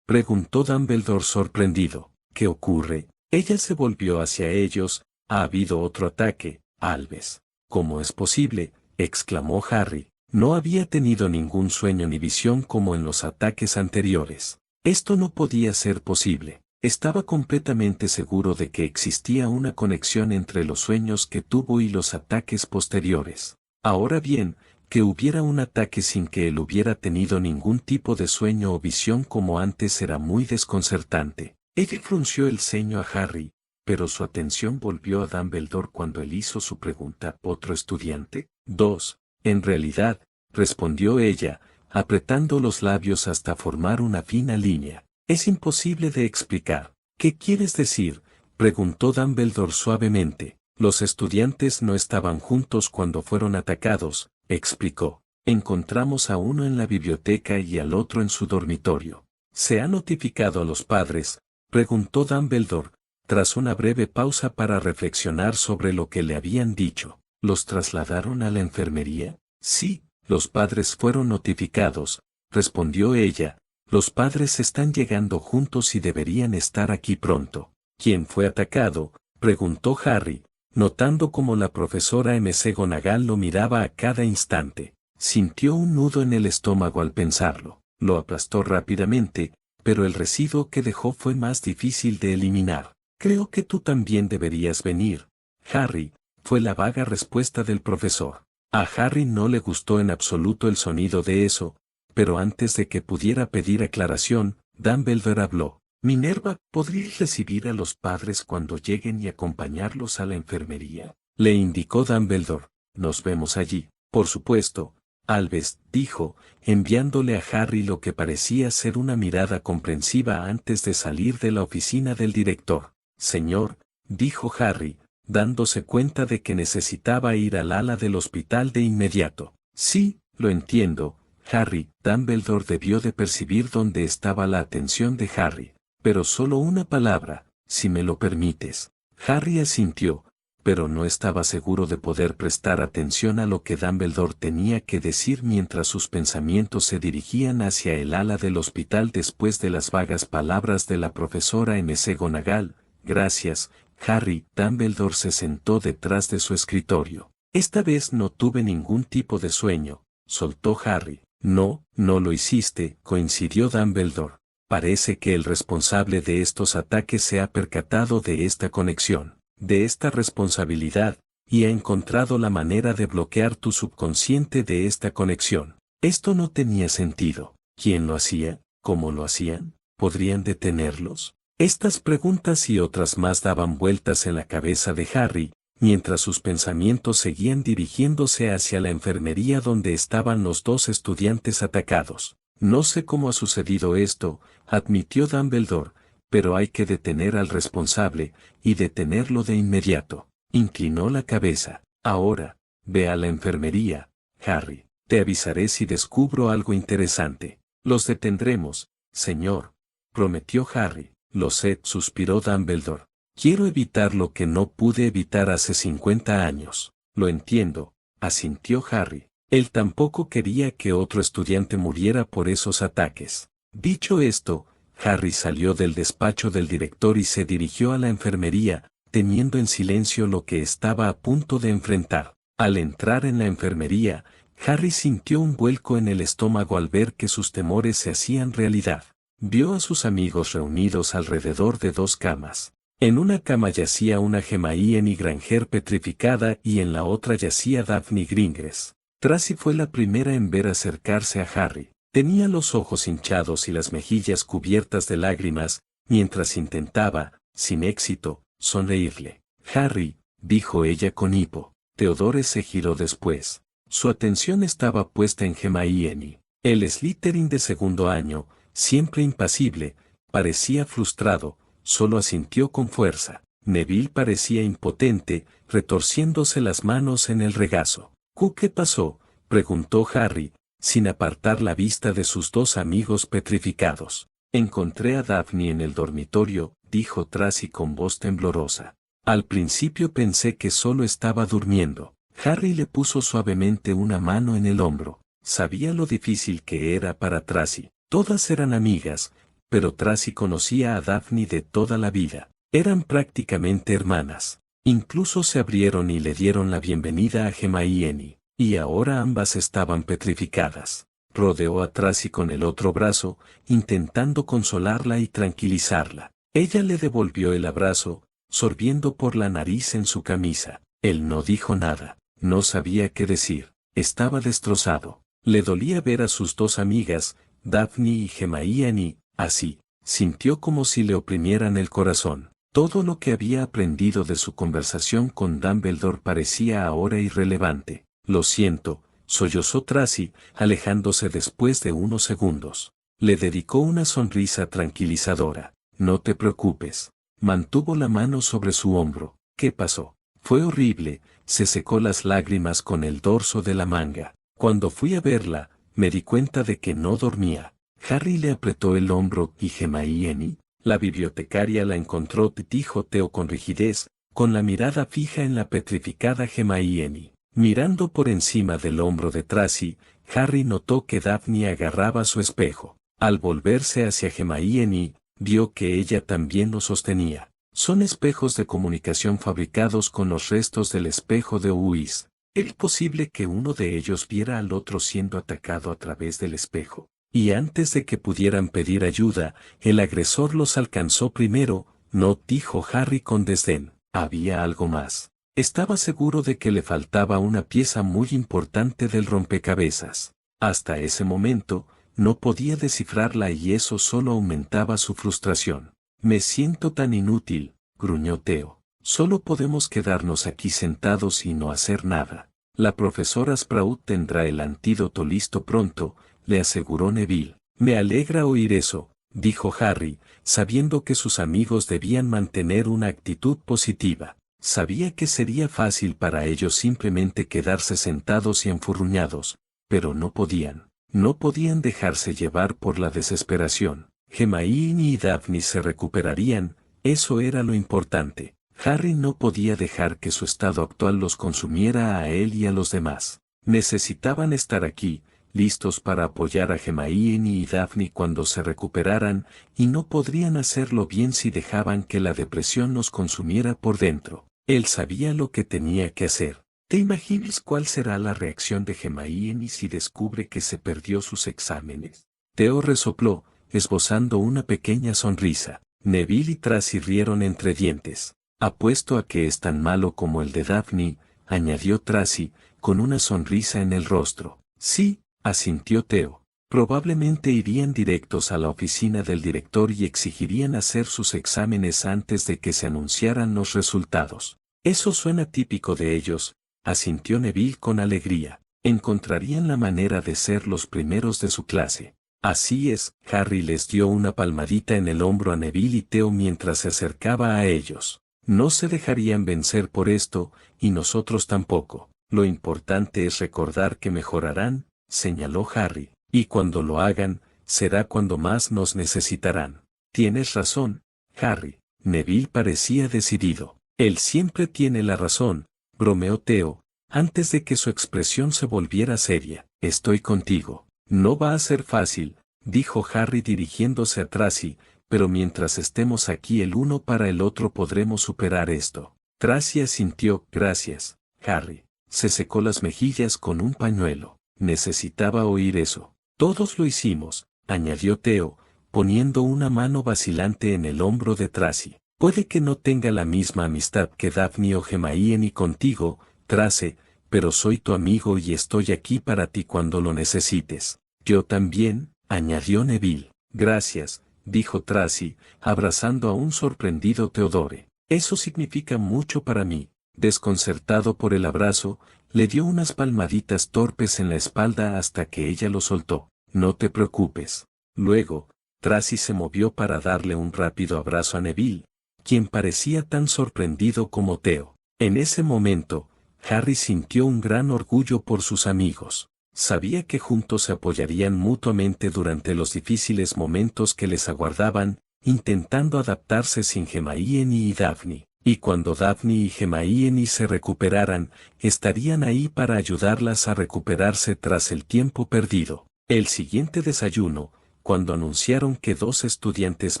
preguntó Dumbledore sorprendido. «¿Qué ocurre?» Ella se volvió hacia ellos. «Ha habido otro ataque, Albus». «¿Cómo es posible?», exclamó Harry. No había tenido ningún sueño ni visión como en los ataques anteriores. Esto no podía ser posible. Estaba completamente seguro de que existía una conexión entre los sueños que tuvo y los ataques posteriores. Ahora bien, que hubiera un ataque sin que él hubiera tenido ningún tipo de sueño o visión como antes era muy desconcertante. Ella frunció el ceño a Harry, pero su atención volvió a Dumbledore cuando él hizo su pregunta. «¿Otro estudiante?» «Dos, en realidad», respondió ella, apretando los labios hasta formar una fina línea. «Es imposible de explicar». «¿Qué quieres decir?», preguntó Dumbledore suavemente. «Los estudiantes no estaban juntos cuando fueron atacados», explicó. «Encontramos a uno en la biblioteca y al otro en su dormitorio». «¿Se ha notificado a los padres?», preguntó Dumbledore, tras una breve pausa para reflexionar sobre lo que le habían dicho. «¿Los trasladaron a la enfermería?». «Sí, los padres fueron notificados», respondió ella. «Los padres están llegando juntos y deberían estar aquí pronto». «¿Quién fue atacado?», preguntó Harry, notando cómo la profesora McGonagall lo miraba a cada instante. Sintió un nudo en el estómago al pensarlo. Lo aplastó rápidamente, pero el residuo que dejó fue más difícil de eliminar. «Creo que tú también deberías venir, Harry», fue la vaga respuesta del profesor. A Harry no le gustó en absoluto el sonido de eso, pero antes de que pudiera pedir aclaración, Dumbledore habló. «Minerva, ¿podrías recibir a los padres cuando lleguen y acompañarlos a la enfermería?», le indicó Dumbledore. «Nos vemos allí». «Por supuesto», Albus dijo, enviándole a Harry lo que parecía ser una mirada comprensiva antes de salir de la oficina del director. «Señor», dijo Harry, dándose cuenta de que necesitaba ir al ala del hospital de inmediato. «Sí, lo entiendo, Harry». Dumbledore debió de percibir dónde estaba la atención de Harry. «Pero solo una palabra, si me lo permites». Harry asintió, pero no estaba seguro de poder prestar atención a lo que Dumbledore tenía que decir mientras sus pensamientos se dirigían hacia el ala del hospital después de las vagas palabras de la profesora McGonagall. «Gracias, Harry». Dumbledore se sentó detrás de su escritorio. «Esta vez no tuve ningún tipo de sueño», soltó Harry. «No, no lo hiciste», coincidió Dumbledore. «Parece que el responsable de estos ataques se ha percatado de esta conexión, de esta responsabilidad, y ha encontrado la manera de bloquear tu subconsciente de esta conexión». Esto no tenía sentido. ¿Quién lo hacía? ¿Cómo lo hacían? ¿Podrían detenerlos? Estas preguntas y otras más daban vueltas en la cabeza de Harry, mientras sus pensamientos seguían dirigiéndose hacia la enfermería donde estaban los dos estudiantes atacados. «No sé cómo ha sucedido esto», admitió Dumbledore, «pero hay que detener al responsable, y detenerlo de inmediato». Inclinó la cabeza. «Ahora, ve a la enfermería, Harry. Te avisaré si descubro algo interesante». «Los detendremos, señor», prometió Harry. «Lo sé», suspiró Dumbledore. «Quiero evitar lo que no pude evitar hace 50 años». «Lo entiendo», asintió Harry. Él tampoco quería que otro estudiante muriera por esos ataques. Dicho esto, Harry salió del despacho del director y se dirigió a la enfermería, temiendo en silencio lo que estaba a punto de enfrentar. Al entrar en la enfermería, Harry sintió un vuelco en el estómago al ver que sus temores se hacían realidad. Vio a sus amigos reunidos alrededor de dos camas. En una cama yacía una Hermione Granger petrificada y en la otra yacía Daphne Gringotts. Tracy fue la primera en ver acercarse a Harry. Tenía los ojos hinchados y las mejillas cubiertas de lágrimas, mientras intentaba, sin éxito, sonreírle. «Harry», dijo ella con hipo. Theodore se giró después. Su atención estaba puesta en Hermione. El Slytherin de segundo año, siempre impasible, parecía frustrado, solo asintió con fuerza. Neville parecía impotente, retorciéndose las manos en el regazo. ¿Qué pasó?, preguntó Harry, sin apartar la vista de sus dos amigos petrificados. Encontré a Daphne en el dormitorio, dijo Tracy con voz temblorosa. Al principio pensé que solo estaba durmiendo. Harry le puso suavemente una mano en el hombro. Sabía lo difícil que era para Tracy. Todas eran amigas, pero Tracy conocía a Daphne de toda la vida. Eran prácticamente hermanas. Incluso se abrieron y le dieron la bienvenida a Hermione, y ahora ambas estaban petrificadas. Rodeó a Tracy con el otro brazo, intentando consolarla y tranquilizarla. Ella le devolvió el abrazo, sorbiendo por la nariz en su camisa. Él no dijo nada, no sabía qué decir, estaba destrozado. Le dolía ver a sus dos amigas, Daphne y Hermione, así. Sintió como si le oprimieran el corazón. Todo lo que había aprendido de su conversación con Dumbledore parecía ahora irrelevante. Lo siento, sollozó Tracy, alejándose después de unos segundos. Le dedicó una sonrisa tranquilizadora. No te preocupes. Mantuvo la mano sobre su hombro. ¿Qué pasó? Fue horrible, se secó las lágrimas con el dorso de la manga. Cuando fui a verla, me di cuenta de que no dormía. Harry le apretó el hombro y Hermione, la bibliotecaria la encontró, dijo Theo con rigidez, con la mirada fija en la petrificada Hermione. Mirando por encima del hombro de Tracy, Harry notó que Daphne agarraba su espejo. Al volverse hacia Hermione, vio que ella también lo sostenía. Son espejos de comunicación fabricados con los restos del espejo de Uis. ¿Es posible que uno de ellos viera al otro siendo atacado a través del espejo? Y antes de que pudieran pedir ayuda, el agresor los alcanzó primero, no, dijo Harry con desdén. Había algo más. Estaba seguro de que le faltaba una pieza muy importante del rompecabezas. Hasta ese momento, no podía descifrarla y eso solo aumentaba su frustración. Me siento tan inútil, gruñó Theo. Solo podemos quedarnos aquí sentados y no hacer nada. La profesora Sprout tendrá el antídoto listo pronto, le aseguró Neville. Me alegra oír eso, dijo Harry, sabiendo que sus amigos debían mantener una actitud positiva. Sabía que sería fácil para ellos simplemente quedarse sentados y enfurruñados, pero no podían. No podían dejarse llevar por la desesperación. Hermione y Daphne se recuperarían, eso era lo importante. Harry no podía dejar que su estado actual los consumiera a él y a los demás. Necesitaban estar aquí, listos para apoyar a Hermione y Daphne cuando se recuperaran, y no podrían hacerlo bien si dejaban que la depresión los consumiera por dentro. Él sabía lo que tenía que hacer. ¿Te imaginas cuál será la reacción de Hermione si descubre que se perdió sus exámenes? Theo resopló, esbozando una pequeña sonrisa. Neville y Tracy rieron entre dientes. Apuesto a que es tan malo como el de Daphne, añadió Tracy, con una sonrisa en el rostro. Sí, asintió Theo. Probablemente irían directos a la oficina del director y exigirían hacer sus exámenes antes de que se anunciaran los resultados. Eso suena típico de ellos, asintió Neville con alegría. Encontrarían la manera de ser los primeros de su clase. Así es, Harry les dio una palmadita en el hombro a Neville y Theo mientras se acercaba a ellos. No se dejarían vencer por esto, y nosotros tampoco. Lo importante es recordar que mejorarán, señaló Harry, y cuando lo hagan, será cuando más nos necesitarán. Tienes razón, Harry. Neville parecía decidido. Él siempre tiene la razón, bromeó Theo, antes de que su expresión se volviera seria. Estoy contigo. No va a ser fácil, dijo Harry dirigiéndose a Tracy, pero mientras estemos aquí el uno para el otro podremos superar esto. Tracy asintió. Gracias, Harry. Se secó las mejillas con un pañuelo. Necesitaba oír eso. Todos lo hicimos, añadió Theo, poniendo una mano vacilante en el hombro de Tracy. Puede que no tenga la misma amistad que Daphne o Hermione contigo, Tracy, pero soy tu amigo y estoy aquí para ti cuando lo necesites. Yo también, añadió Neville. Gracias, dijo Tracy, abrazando a un sorprendido Theodore. Eso significa mucho para mí. Desconcertado por el abrazo, le dio unas palmaditas torpes en la espalda hasta que ella lo soltó. No te preocupes. Luego, Tracy se movió para darle un rápido abrazo a Neville, quien parecía tan sorprendido como Theo. En ese momento, Harry sintió un gran orgullo por sus amigos. Sabía que juntos se apoyarían mutuamente durante los difíciles momentos que les aguardaban, intentando adaptarse sin Hermione y Daphne. Y cuando Daphne y Hermione se recuperaran, estarían ahí para ayudarlas a recuperarse tras el tiempo perdido. El siguiente desayuno, cuando anunciaron que 2 estudiantes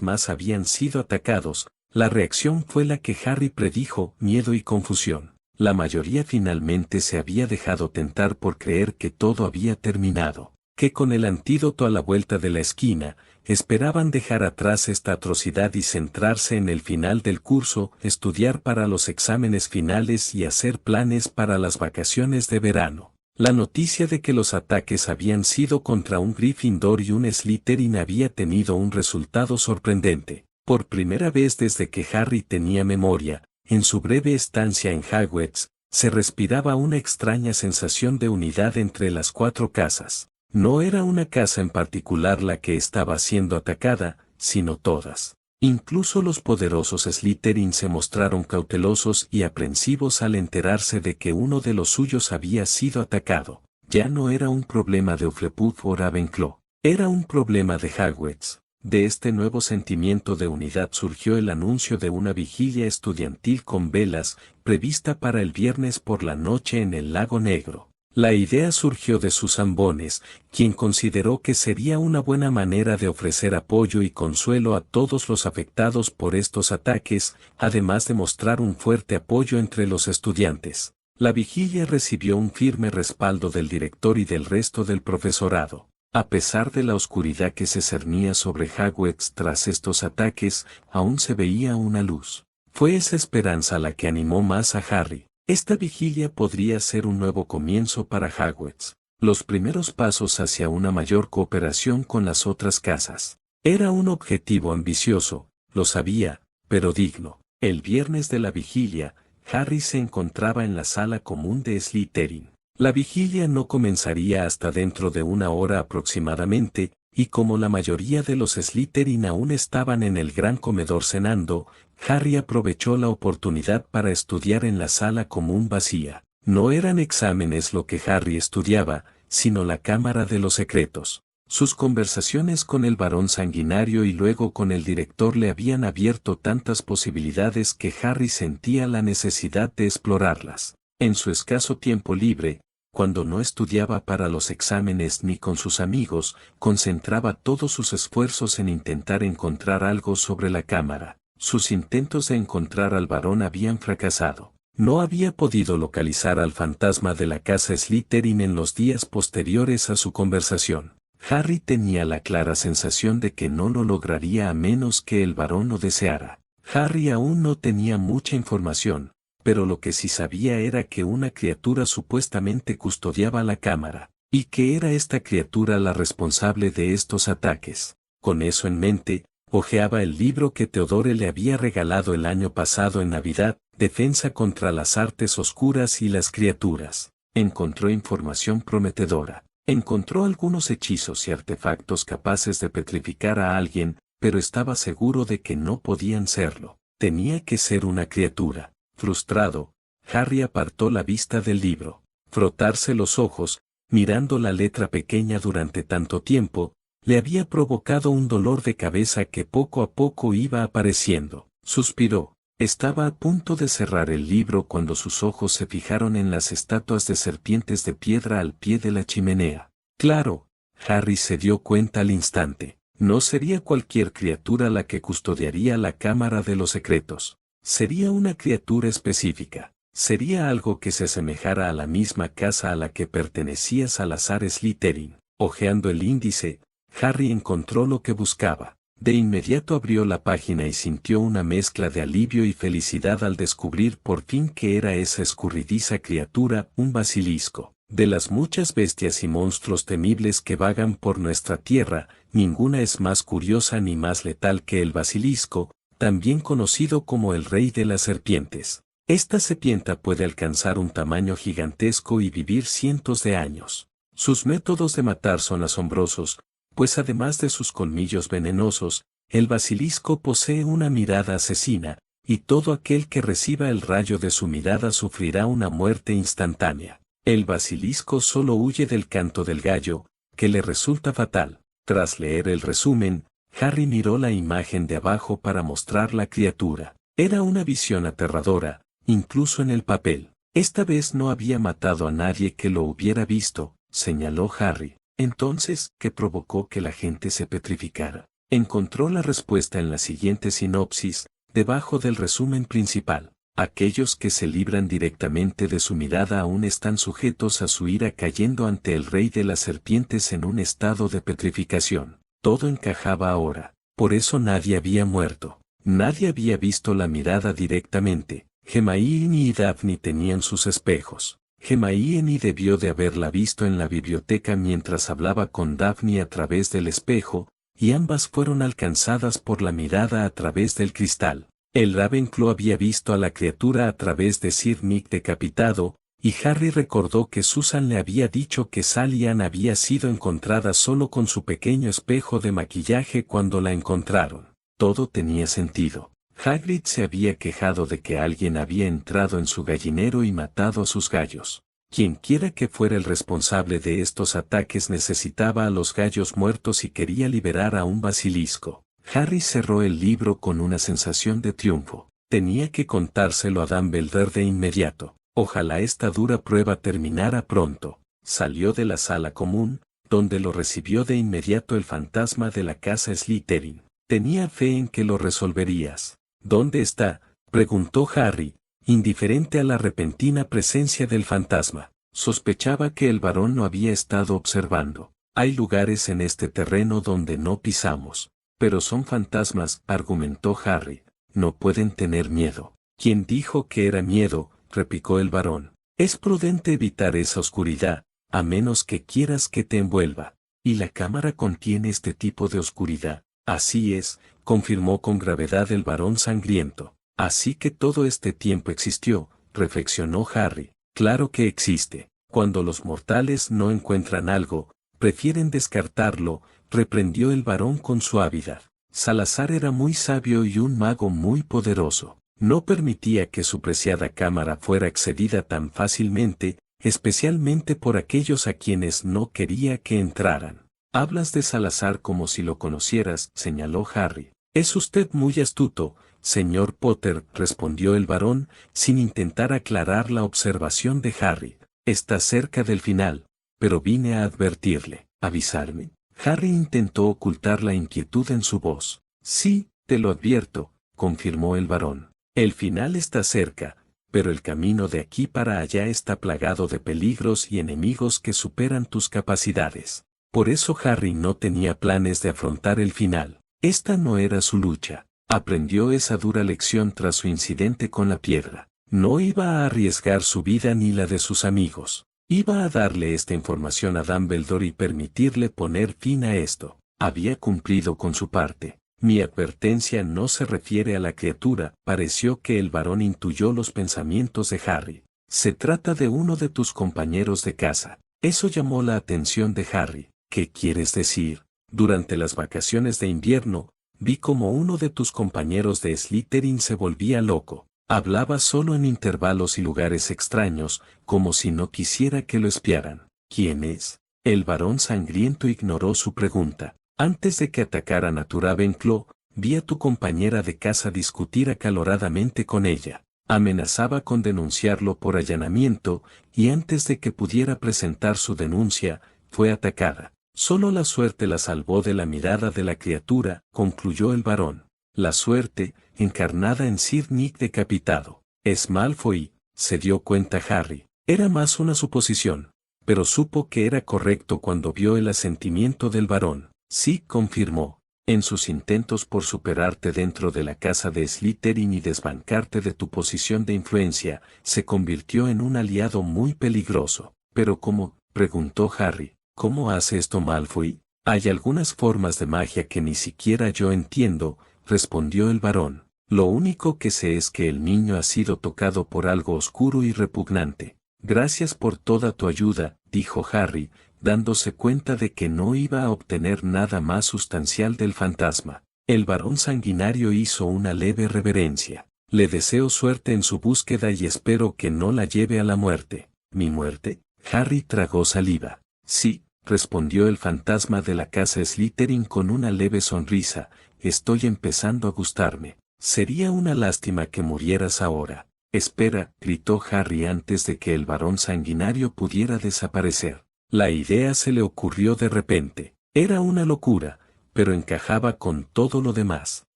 más habían sido atacados, la reacción fue la que Harry predijo: miedo y confusión. La mayoría finalmente se había dejado tentar por creer que todo había terminado, que con el antídoto a la vuelta de la esquina, esperaban dejar atrás esta atrocidad y centrarse en el final del curso, estudiar para los exámenes finales y hacer planes para las vacaciones de verano. La noticia de que los ataques habían sido contra un Gryffindor y un Slytherin había tenido un resultado sorprendente. Por primera vez desde que Harry tenía memoria, en su breve estancia en Hogwarts, se respiraba una extraña sensación de unidad entre las 4 casas. No era una casa en particular la que estaba siendo atacada, sino todas. Incluso los poderosos Slytherin se mostraron cautelosos y aprensivos al enterarse de que uno de los suyos había sido atacado. Ya no era un problema de Hufflepuff o Ravenclaw, era un problema de Hogwarts. De este nuevo sentimiento de unidad surgió el anuncio de una vigilia estudiantil con velas, prevista para el viernes por la noche en el Lago Negro. La idea surgió de Susan Bones, quien consideró que sería una buena manera de ofrecer apoyo y consuelo a todos los afectados por estos ataques, además de mostrar un fuerte apoyo entre los estudiantes. La vigilia recibió un firme respaldo del director y del resto del profesorado. A pesar de la oscuridad que se cernía sobre Hogwarts tras estos ataques, aún se veía una luz. Fue esa esperanza la que animó más a Harry. Esta vigilia podría ser un nuevo comienzo para Hogwarts. Los primeros pasos hacia una mayor cooperación con las otras casas. Era un objetivo ambicioso, lo sabía, pero digno. El viernes de la vigilia, Harry se encontraba en la sala común de Slytherin. La vigilia no comenzaría hasta dentro de 1 hora aproximadamente, y como la mayoría de los Slytherin aún estaban en el gran comedor cenando, Harry aprovechó la oportunidad para estudiar en la sala común vacía. No eran exámenes lo que Harry estudiaba, sino la Cámara de los Secretos. Sus conversaciones con el Barón Sanguinario y luego con el director le habían abierto tantas posibilidades que Harry sentía la necesidad de explorarlas. En su escaso tiempo libre, cuando no estudiaba para los exámenes ni con sus amigos, concentraba todos sus esfuerzos en intentar encontrar algo sobre la cámara. Sus intentos de encontrar al varón habían fracasado. No había podido localizar al fantasma de la casa Slytherin en los días posteriores a su conversación. Harry tenía la clara sensación de que no lo lograría a menos que el varón lo deseara. Harry aún no tenía mucha información, pero lo que sí sabía era que una criatura supuestamente custodiaba la cámara, y que era esta criatura la responsable de estos ataques. Con eso en mente, hojeaba el libro que Theodore le había regalado el año pasado en Navidad, Defensa contra las artes oscuras y las criaturas. Encontró información prometedora. Encontró algunos hechizos y artefactos capaces de petrificar a alguien, pero estaba seguro de que no podían serlo. Tenía que ser una criatura. Frustrado, Harry apartó la vista del libro. Frotarse los ojos, mirando la letra pequeña durante tanto tiempo, le había provocado un dolor de cabeza que poco a poco iba apareciendo. Suspiró. Estaba a punto de cerrar el libro cuando sus ojos se fijaron en las estatuas de serpientes de piedra al pie de la chimenea. Claro, Harry se dio cuenta al instante. No sería cualquier criatura la que custodiaría la Cámara de los Secretos. Sería una criatura específica. Sería algo que se asemejara a la misma casa a la que pertenecía Salazar Slytherin. Hojeando el índice, Harry encontró lo que buscaba. De inmediato abrió la página y sintió una mezcla de alivio y felicidad al descubrir por fin que era esa escurridiza criatura, un basilisco. De las muchas bestias y monstruos temibles que vagan por nuestra tierra, ninguna es más curiosa ni más letal que el basilisco, también conocido como el rey de las serpientes. Esta serpiente puede alcanzar un tamaño gigantesco y vivir cientos de años. Sus métodos de matar son asombrosos, pues además de sus colmillos venenosos, el basilisco posee una mirada asesina, y todo aquel que reciba el rayo de su mirada sufrirá una muerte instantánea. El basilisco solo huye del canto del gallo, que le resulta fatal. Tras leer el resumen, Harry miró la imagen de abajo para mostrar la criatura. Era una visión aterradora, incluso en el papel. Esta vez no había matado a nadie que lo hubiera visto, señaló Harry. Entonces, ¿qué provocó que la gente se petrificara? Encontró la respuesta en la siguiente sinopsis, debajo del resumen principal. Aquellos que se libran directamente de su mirada aún están sujetos a su ira cayendo ante el rey de las serpientes en un estado de petrificación. Todo encajaba ahora. Por eso nadie había muerto. Nadie había visto la mirada directamente. Hermione y Daphne tenían sus espejos. Hermione debió de haberla visto en la biblioteca mientras hablaba con Daphne a través del espejo, y ambas fueron alcanzadas por la mirada a través del cristal. El Ravenclaw había visto a la criatura a través de Sir Nick decapitado, y Harry recordó que Susan le había dicho que Sally Ann había sido encontrada solo con su pequeño espejo de maquillaje cuando la encontraron. Todo tenía sentido. Hagrid se había quejado de que alguien había entrado en su gallinero y matado a sus gallos. Quienquiera que fuera el responsable de estos ataques necesitaba a los gallos muertos y quería liberar a un basilisco. Harry cerró el libro con una sensación de triunfo. Tenía que contárselo a Dumbledore de inmediato. Ojalá esta dura prueba terminara pronto. Salió de la sala común, donde lo recibió de inmediato el fantasma de la casa Slytherin. Tenía fe en que lo resolverías. ¿Dónde está?, preguntó Harry, indiferente a la repentina presencia del fantasma. Sospechaba que el varón no había estado observando. Hay lugares en este terreno donde no pisamos. Pero son fantasmas, argumentó Harry. No pueden tener miedo. ¿Quién dijo que era miedo?, replicó el varón. Es prudente evitar esa oscuridad, a menos que quieras que te envuelva. Y la cámara contiene este tipo de oscuridad. Así es, confirmó con gravedad el varón sangriento. Así que todo este tiempo existió, reflexionó Harry. Claro que existe. Cuando los mortales no encuentran algo, prefieren descartarlo, reprendió el varón con suavidad. Salazar era muy sabio y un mago muy poderoso. No permitía que su preciada cámara fuera accedida tan fácilmente, especialmente por aquellos a quienes no quería que entraran. Hablas de Salazar como si lo conocieras, señaló Harry. Es usted muy astuto, señor Potter, respondió el varón, sin intentar aclarar la observación de Harry. Está cerca del final, pero vine a advertirle. ¿Avisarme? Harry intentó ocultar la inquietud en su voz. Sí, te lo advierto, confirmó el varón. El final está cerca, pero el camino de aquí para allá está plagado de peligros y enemigos que superan tus capacidades. Por eso Harry no tenía planes de afrontar el final. Esta no era su lucha. Aprendió esa dura lección tras su incidente con la piedra. No iba a arriesgar su vida ni la de sus amigos. Iba a darle esta información a Dumbledore y permitirle poner fin a esto. Había cumplido con su parte. Mi advertencia no se refiere a la criatura. Pareció que el varón intuyó los pensamientos de Harry. Se trata de uno de tus compañeros de casa. Eso llamó la atención de Harry. ¿Qué quieres decir? Durante las vacaciones de invierno, vi como uno de tus compañeros de Slytherin se volvía loco. Hablaba solo en intervalos y lugares extraños, como si no quisiera que lo espiaran. ¿Quién es? El varón sangriento ignoró su pregunta. Antes de que atacaran a tu Ravenclaw, vi a tu compañera de casa discutir acaloradamente con ella. Amenazaba con denunciarlo por allanamiento, y antes de que pudiera presentar su denuncia, fue atacada. Solo la suerte la salvó de la mirada de la criatura, concluyó el varón. La suerte, encarnada en Sir Nick decapitado. Es Malfoy, se dio cuenta Harry. Era más una suposición, pero supo que era correcto cuando vio el asentimiento del varón. Sí, confirmó. En sus intentos por superarte dentro de la casa de Slytherin y desbancarte de tu posición de influencia, se convirtió en un aliado muy peligroso. ¿Pero cómo?, preguntó Harry. ¿Cómo hace esto Malfoy? Hay algunas formas de magia que ni siquiera yo entiendo, respondió el varón. Lo único que sé es que el niño ha sido tocado por algo oscuro y repugnante. Gracias por toda tu ayuda, dijo Harry, dándose cuenta de que no iba a obtener nada más sustancial del fantasma. El varón sanguinario hizo una leve reverencia. Le deseo suerte en su búsqueda y espero que no la lleve a la muerte. ¿Mi muerte? Harry tragó saliva. Sí, respondió el fantasma de la casa Slytherin con una leve sonrisa, estoy empezando a gustarme. Sería una lástima que murieras ahora. Espera, gritó Harry antes de que el varón sanguinario pudiera desaparecer. La idea se le ocurrió de repente. Era una locura, pero encajaba con todo lo demás.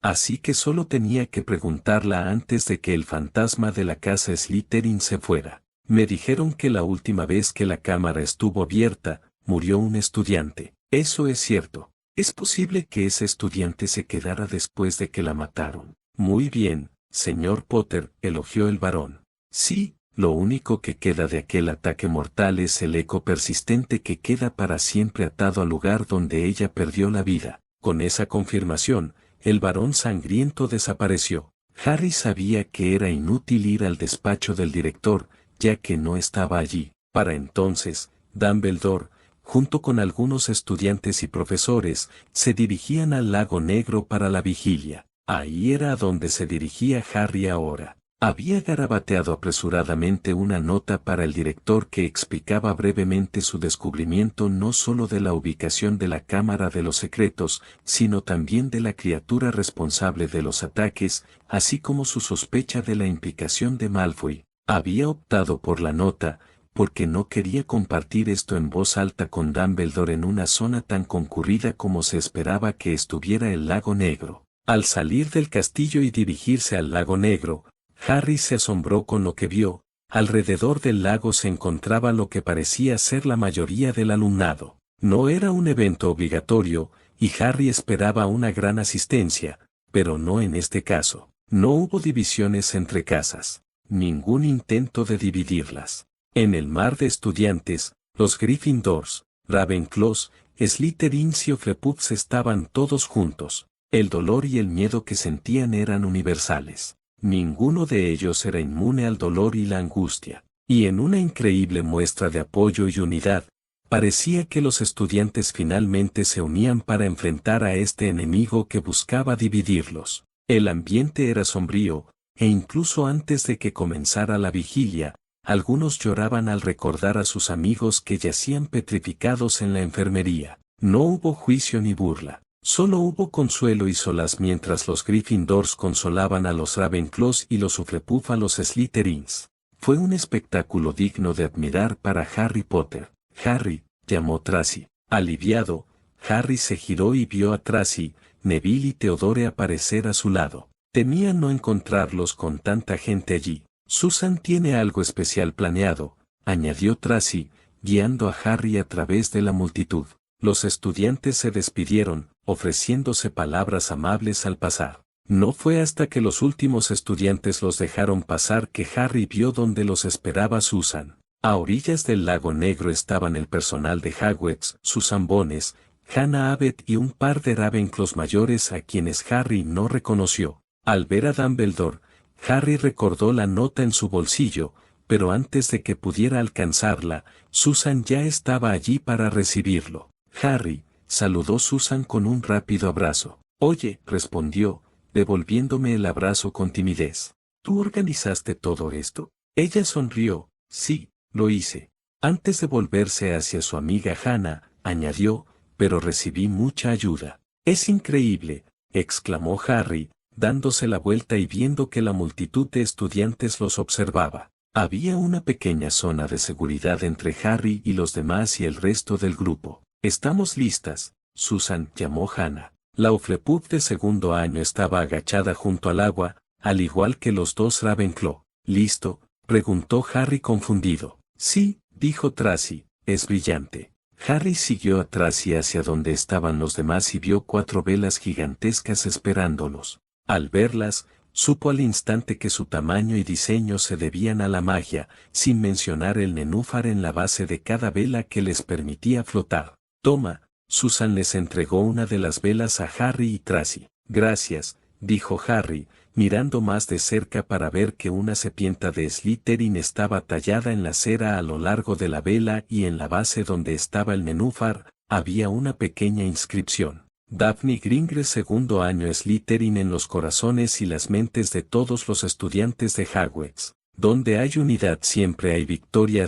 Así que solo tenía que preguntarla antes de que el fantasma de la casa Slytherin se fuera. Me dijeron que la última vez que la cámara estuvo abierta, murió un estudiante. Eso es cierto. ¿Es posible que ese estudiante se quedara después de que la mataron? Muy bien, señor Potter, elogió el varón. Sí, lo único que queda de aquel ataque mortal es el eco persistente que queda para siempre atado al lugar donde ella perdió la vida. Con esa confirmación, el varón sangriento desapareció. Harry sabía que era inútil ir al despacho del director, ya que no estaba allí. Para entonces, Dumbledore, junto con algunos estudiantes y profesores, se dirigían al lago Negro para la vigilia. Ahí era a donde se dirigía Harry ahora. Había garabateado apresuradamente una nota para el director que explicaba brevemente su descubrimiento no solo de la ubicación de la Cámara de los Secretos, sino también de la criatura responsable de los ataques, así como su sospecha de la implicación de Malfoy. Había optado por la nota, porque no quería compartir esto en voz alta con Dumbledore en una zona tan concurrida como se esperaba que estuviera el Lago Negro. Al salir del castillo y dirigirse al Lago Negro, Harry se asombró con lo que vio. Alrededor del lago se encontraba lo que parecía ser la mayoría del alumnado. No era un evento obligatorio, y Harry esperaba una gran asistencia, pero no en este caso. No hubo divisiones entre casas, ningún intento de dividirlas. En el mar de estudiantes, los Gryffindors, Ravenclaws, Slytherins y Hufflepuffs estaban todos juntos. El dolor y el miedo que sentían eran universales. Ninguno de ellos era inmune al dolor y la angustia. Y en una increíble muestra de apoyo y unidad, parecía que los estudiantes finalmente se unían para enfrentar a este enemigo que buscaba dividirlos. El ambiente era sombrío, e incluso antes de que comenzara la vigilia, algunos lloraban al recordar a sus amigos que yacían petrificados en la enfermería. No hubo juicio ni burla. Solo hubo consuelo y solaz mientras los Gryffindors consolaban a los Ravenclaws y los Hufflepuff a los Slytherins. Fue un espectáculo digno de admirar para Harry Potter. Harry, llamó Tracy. Aliviado, Harry se giró y vio a Tracy, Neville y Theodore aparecer a su lado. Temía no encontrarlos con tanta gente allí. Susan tiene algo especial planeado, añadió Tracy, guiando a Harry a través de la multitud. Los estudiantes se despidieron, ofreciéndose palabras amables al pasar. No fue hasta que los últimos estudiantes los dejaron pasar que Harry vio donde los esperaba Susan. A orillas del lago Negro estaban el personal de Hogwarts, Susan Bones, Hannah Abbott y un par de Ravenclaws mayores a quienes Harry no reconoció. Al ver a Dumbledore, Harry recordó la nota en su bolsillo, pero antes de que pudiera alcanzarla, Susan ya estaba allí para recibirlo. Harry, saludó Susan con un rápido abrazo. Oye, respondió, devolviéndome el abrazo con timidez. ¿Tú organizaste todo esto? Ella sonrió. Sí, lo hice. Antes de volverse hacia su amiga Hannah, añadió, pero recibí mucha ayuda. Es increíble, exclamó Harry, dándose la vuelta y viendo que la multitud de estudiantes los observaba. Había una pequeña zona de seguridad entre Harry y los demás y el resto del grupo. Estamos listas, Susan, llamó Hannah. La Hufflepuff de segundo año estaba agachada junto al agua, al igual que los dos Ravenclaw. ¿Listo?, preguntó Harry confundido. Sí, dijo Tracy, es brillante. Harry siguió a Tracy hacia donde estaban los demás y vio 4 velas gigantescas esperándolos. Al verlas, supo al instante que su tamaño y diseño se debían a la magia, sin mencionar el nenúfar en la base de cada vela que les permitía flotar. Toma, Susan les entregó una de las velas a Harry y Tracy. Gracias, dijo Harry, mirando más de cerca para ver que una serpiente de Slytherin estaba tallada en la cera a lo largo de la vela y en la base donde estaba el nenúfar, había una pequeña inscripción. Daphne Gringre, segundo año Slytherin, en los corazones y las mentes de todos los estudiantes de Hogwarts. Donde hay unidad siempre hay victoria.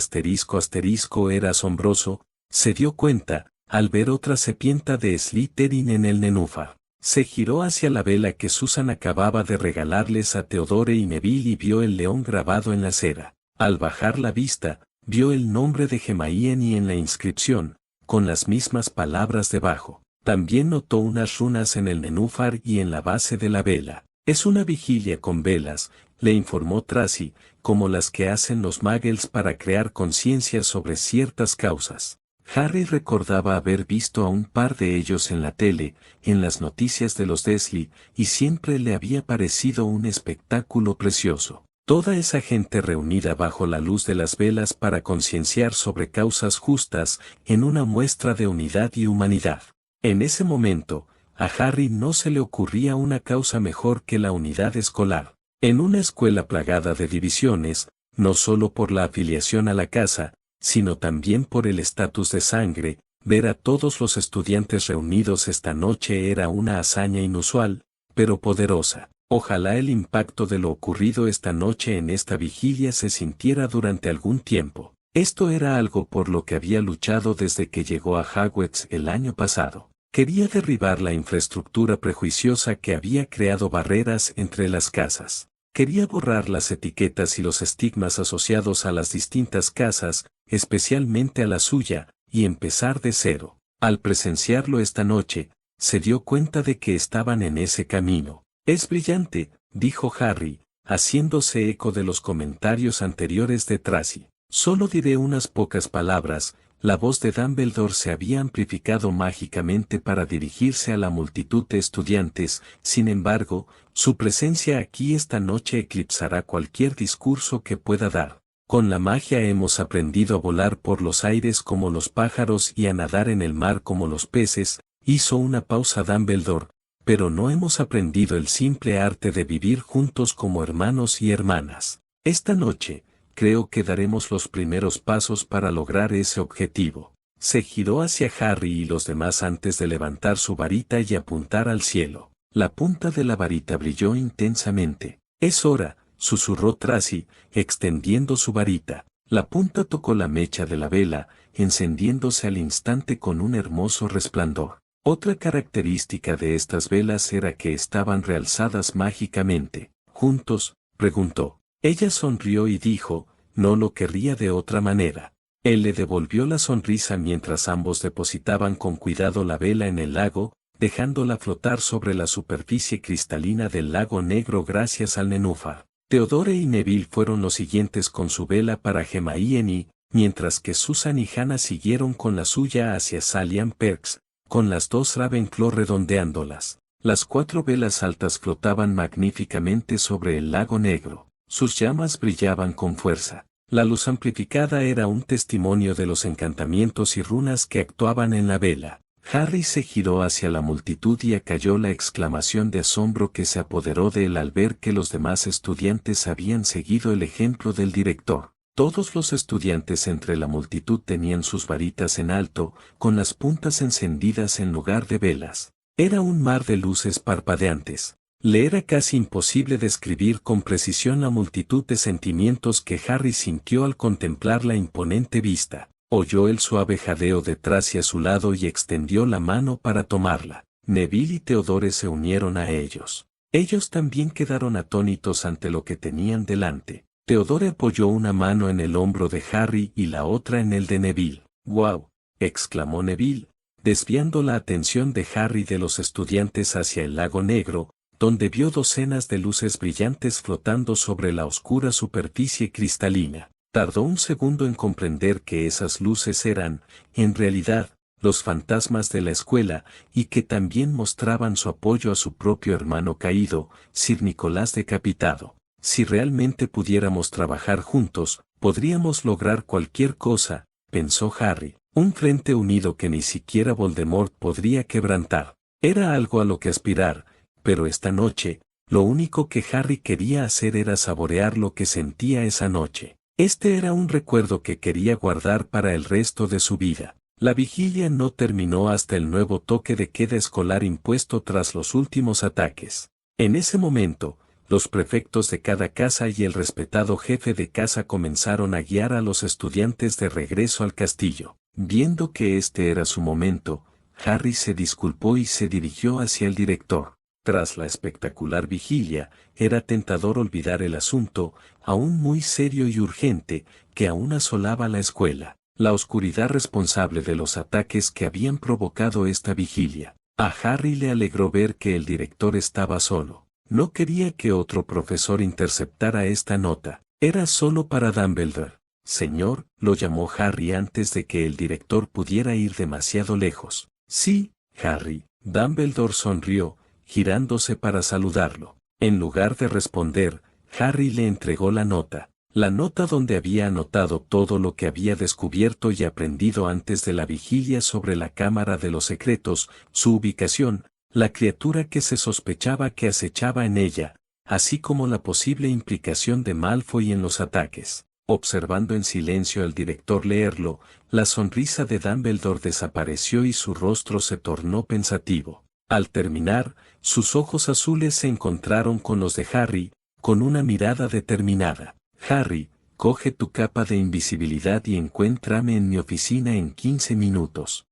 Era asombroso, se dio cuenta, al ver otra serpiente de Slytherin en el nenúfar. Se giró hacia la vela que Susan acababa de regalarles a Theodore y Neville y vio el león grabado en la cera. Al bajar la vista, vio el nombre de Hermione en la inscripción, con las mismas palabras debajo. También notó unas runas en el nenúfar y en la base de la vela. Es una vigilia con velas, le informó Tracy, como las que hacen los muggles para crear conciencia sobre ciertas causas. Harry recordaba haber visto a un par de ellos en la tele, en las noticias de los Dursley, y siempre le había parecido un espectáculo precioso. Toda esa gente reunida bajo la luz de las velas para concienciar sobre causas justas, en una muestra de unidad y humanidad. En ese momento, a Harry no se le ocurría una causa mejor que la unidad escolar. En una escuela plagada de divisiones, no solo por la afiliación a la casa, sino también por el estatus de sangre, ver a todos los estudiantes reunidos esta noche era una hazaña inusual, pero poderosa. Ojalá el impacto de lo ocurrido esta noche en esta vigilia se sintiera durante algún tiempo. Esto era algo por lo que había luchado desde que llegó a Hogwarts el año pasado. Quería derribar la infraestructura prejuiciosa que había creado barreras entre las casas. Quería borrar las etiquetas y los estigmas asociados a las distintas casas, especialmente a la suya, y empezar de cero. Al presenciarlo esta noche, se dio cuenta de que estaban en ese camino. «Es brillante», dijo Harry, haciéndose eco de los comentarios anteriores de Tracy. «Solo diré unas pocas palabras». La voz de Dumbledore se había amplificado mágicamente para dirigirse a la multitud de estudiantes, sin embargo, su presencia aquí esta noche eclipsará cualquier discurso que pueda dar. Con la magia hemos aprendido a volar por los aires como los pájaros y a nadar en el mar como los peces, hizo una pausa Dumbledore, pero no hemos aprendido el simple arte de vivir juntos como hermanos y hermanas. Esta noche, creo que daremos los primeros pasos para lograr ese objetivo. Se giró hacia Harry y los demás antes de levantar su varita y apuntar al cielo. La punta de la varita brilló intensamente. «Es hora», susurró Tracy, extendiendo su varita. La punta tocó la mecha de la vela, encendiéndose al instante con un hermoso resplandor. Otra característica de estas velas era que estaban realzadas mágicamente. «¿Juntos?», preguntó. Ella sonrió y dijo, «No lo querría de otra manera». Él le devolvió la sonrisa mientras ambos depositaban con cuidado la vela en el lago, dejándola flotar sobre la superficie cristalina del lago negro gracias al nenúfar. Theodore y Neville fueron los siguientes con su vela para Hermione, mientras que Susan y Hannah siguieron con la suya hacia Salian Perks, con las dos Ravenclaw redondeándolas. Las 4 velas altas flotaban magníficamente sobre el lago negro. Sus llamas brillaban con fuerza. La luz amplificada era un testimonio de los encantamientos y runas que actuaban en la vela. Harry se giró hacia la multitud y acalló la exclamación de asombro que se apoderó de él al ver que los demás estudiantes habían seguido el ejemplo del director. Todos los estudiantes entre la multitud tenían sus varitas en alto, con las puntas encendidas en lugar de velas. Era un mar de luces parpadeantes. Le era casi imposible describir con precisión la multitud de sentimientos que Harry sintió al contemplar la imponente vista. Oyó el suave jadeo de Tracy a su lado y extendió la mano para tomarla. Neville y Theodore se unieron a ellos. Ellos también quedaron atónitos ante lo que tenían delante. Theodore apoyó una mano en el hombro de Harry y la otra en el de Neville. «¡Guau!», exclamó Neville, desviando la atención de Harry de los estudiantes hacia el lago negro, donde vio docenas de luces brillantes flotando sobre la oscura superficie cristalina. Tardó un segundo en comprender que esas luces eran, en realidad, los fantasmas de la escuela, y que también mostraban su apoyo a su propio hermano caído, Sir Nicolás decapitado. «Si realmente pudiéramos trabajar juntos, podríamos lograr cualquier cosa», pensó Harry. «Un frente unido que ni siquiera Voldemort podría quebrantar». Era algo a lo que aspirar, pero esta noche, lo único que Harry quería hacer era saborear lo que sentía esa noche. Este era un recuerdo que quería guardar para el resto de su vida. La vigilia no terminó hasta el nuevo toque de queda escolar impuesto tras los últimos ataques. En ese momento, los prefectos de cada casa y el respetado jefe de casa comenzaron a guiar a los estudiantes de regreso al castillo. Viendo que este era su momento, Harry se disculpó y se dirigió hacia el director. Tras la espectacular vigilia, era tentador olvidar el asunto, aún muy serio y urgente, que aún asolaba la escuela. La oscuridad responsable de los ataques que habían provocado esta vigilia. A Harry le alegró ver que el director estaba solo. No quería que otro profesor interceptara esta nota. Era solo para Dumbledore. Señor, lo llamó Harry antes de que el director pudiera ir demasiado lejos. Sí, Harry. Dumbledore sonrió, girándose para saludarlo. En lugar de responder, Harry le entregó la nota. La nota donde había anotado todo lo que había descubierto y aprendido antes de la vigilia sobre la Cámara de los Secretos, su ubicación, la criatura que se sospechaba que acechaba en ella, así como la posible implicación de Malfoy en los ataques. Observando en silencio al director leerlo, la sonrisa de Dumbledore desapareció y su rostro se tornó pensativo. Al terminar, sus ojos azules se encontraron con los de Harry, con una mirada determinada. Harry, coge tu capa de invisibilidad y encuéntrame en mi oficina en 15 minutos.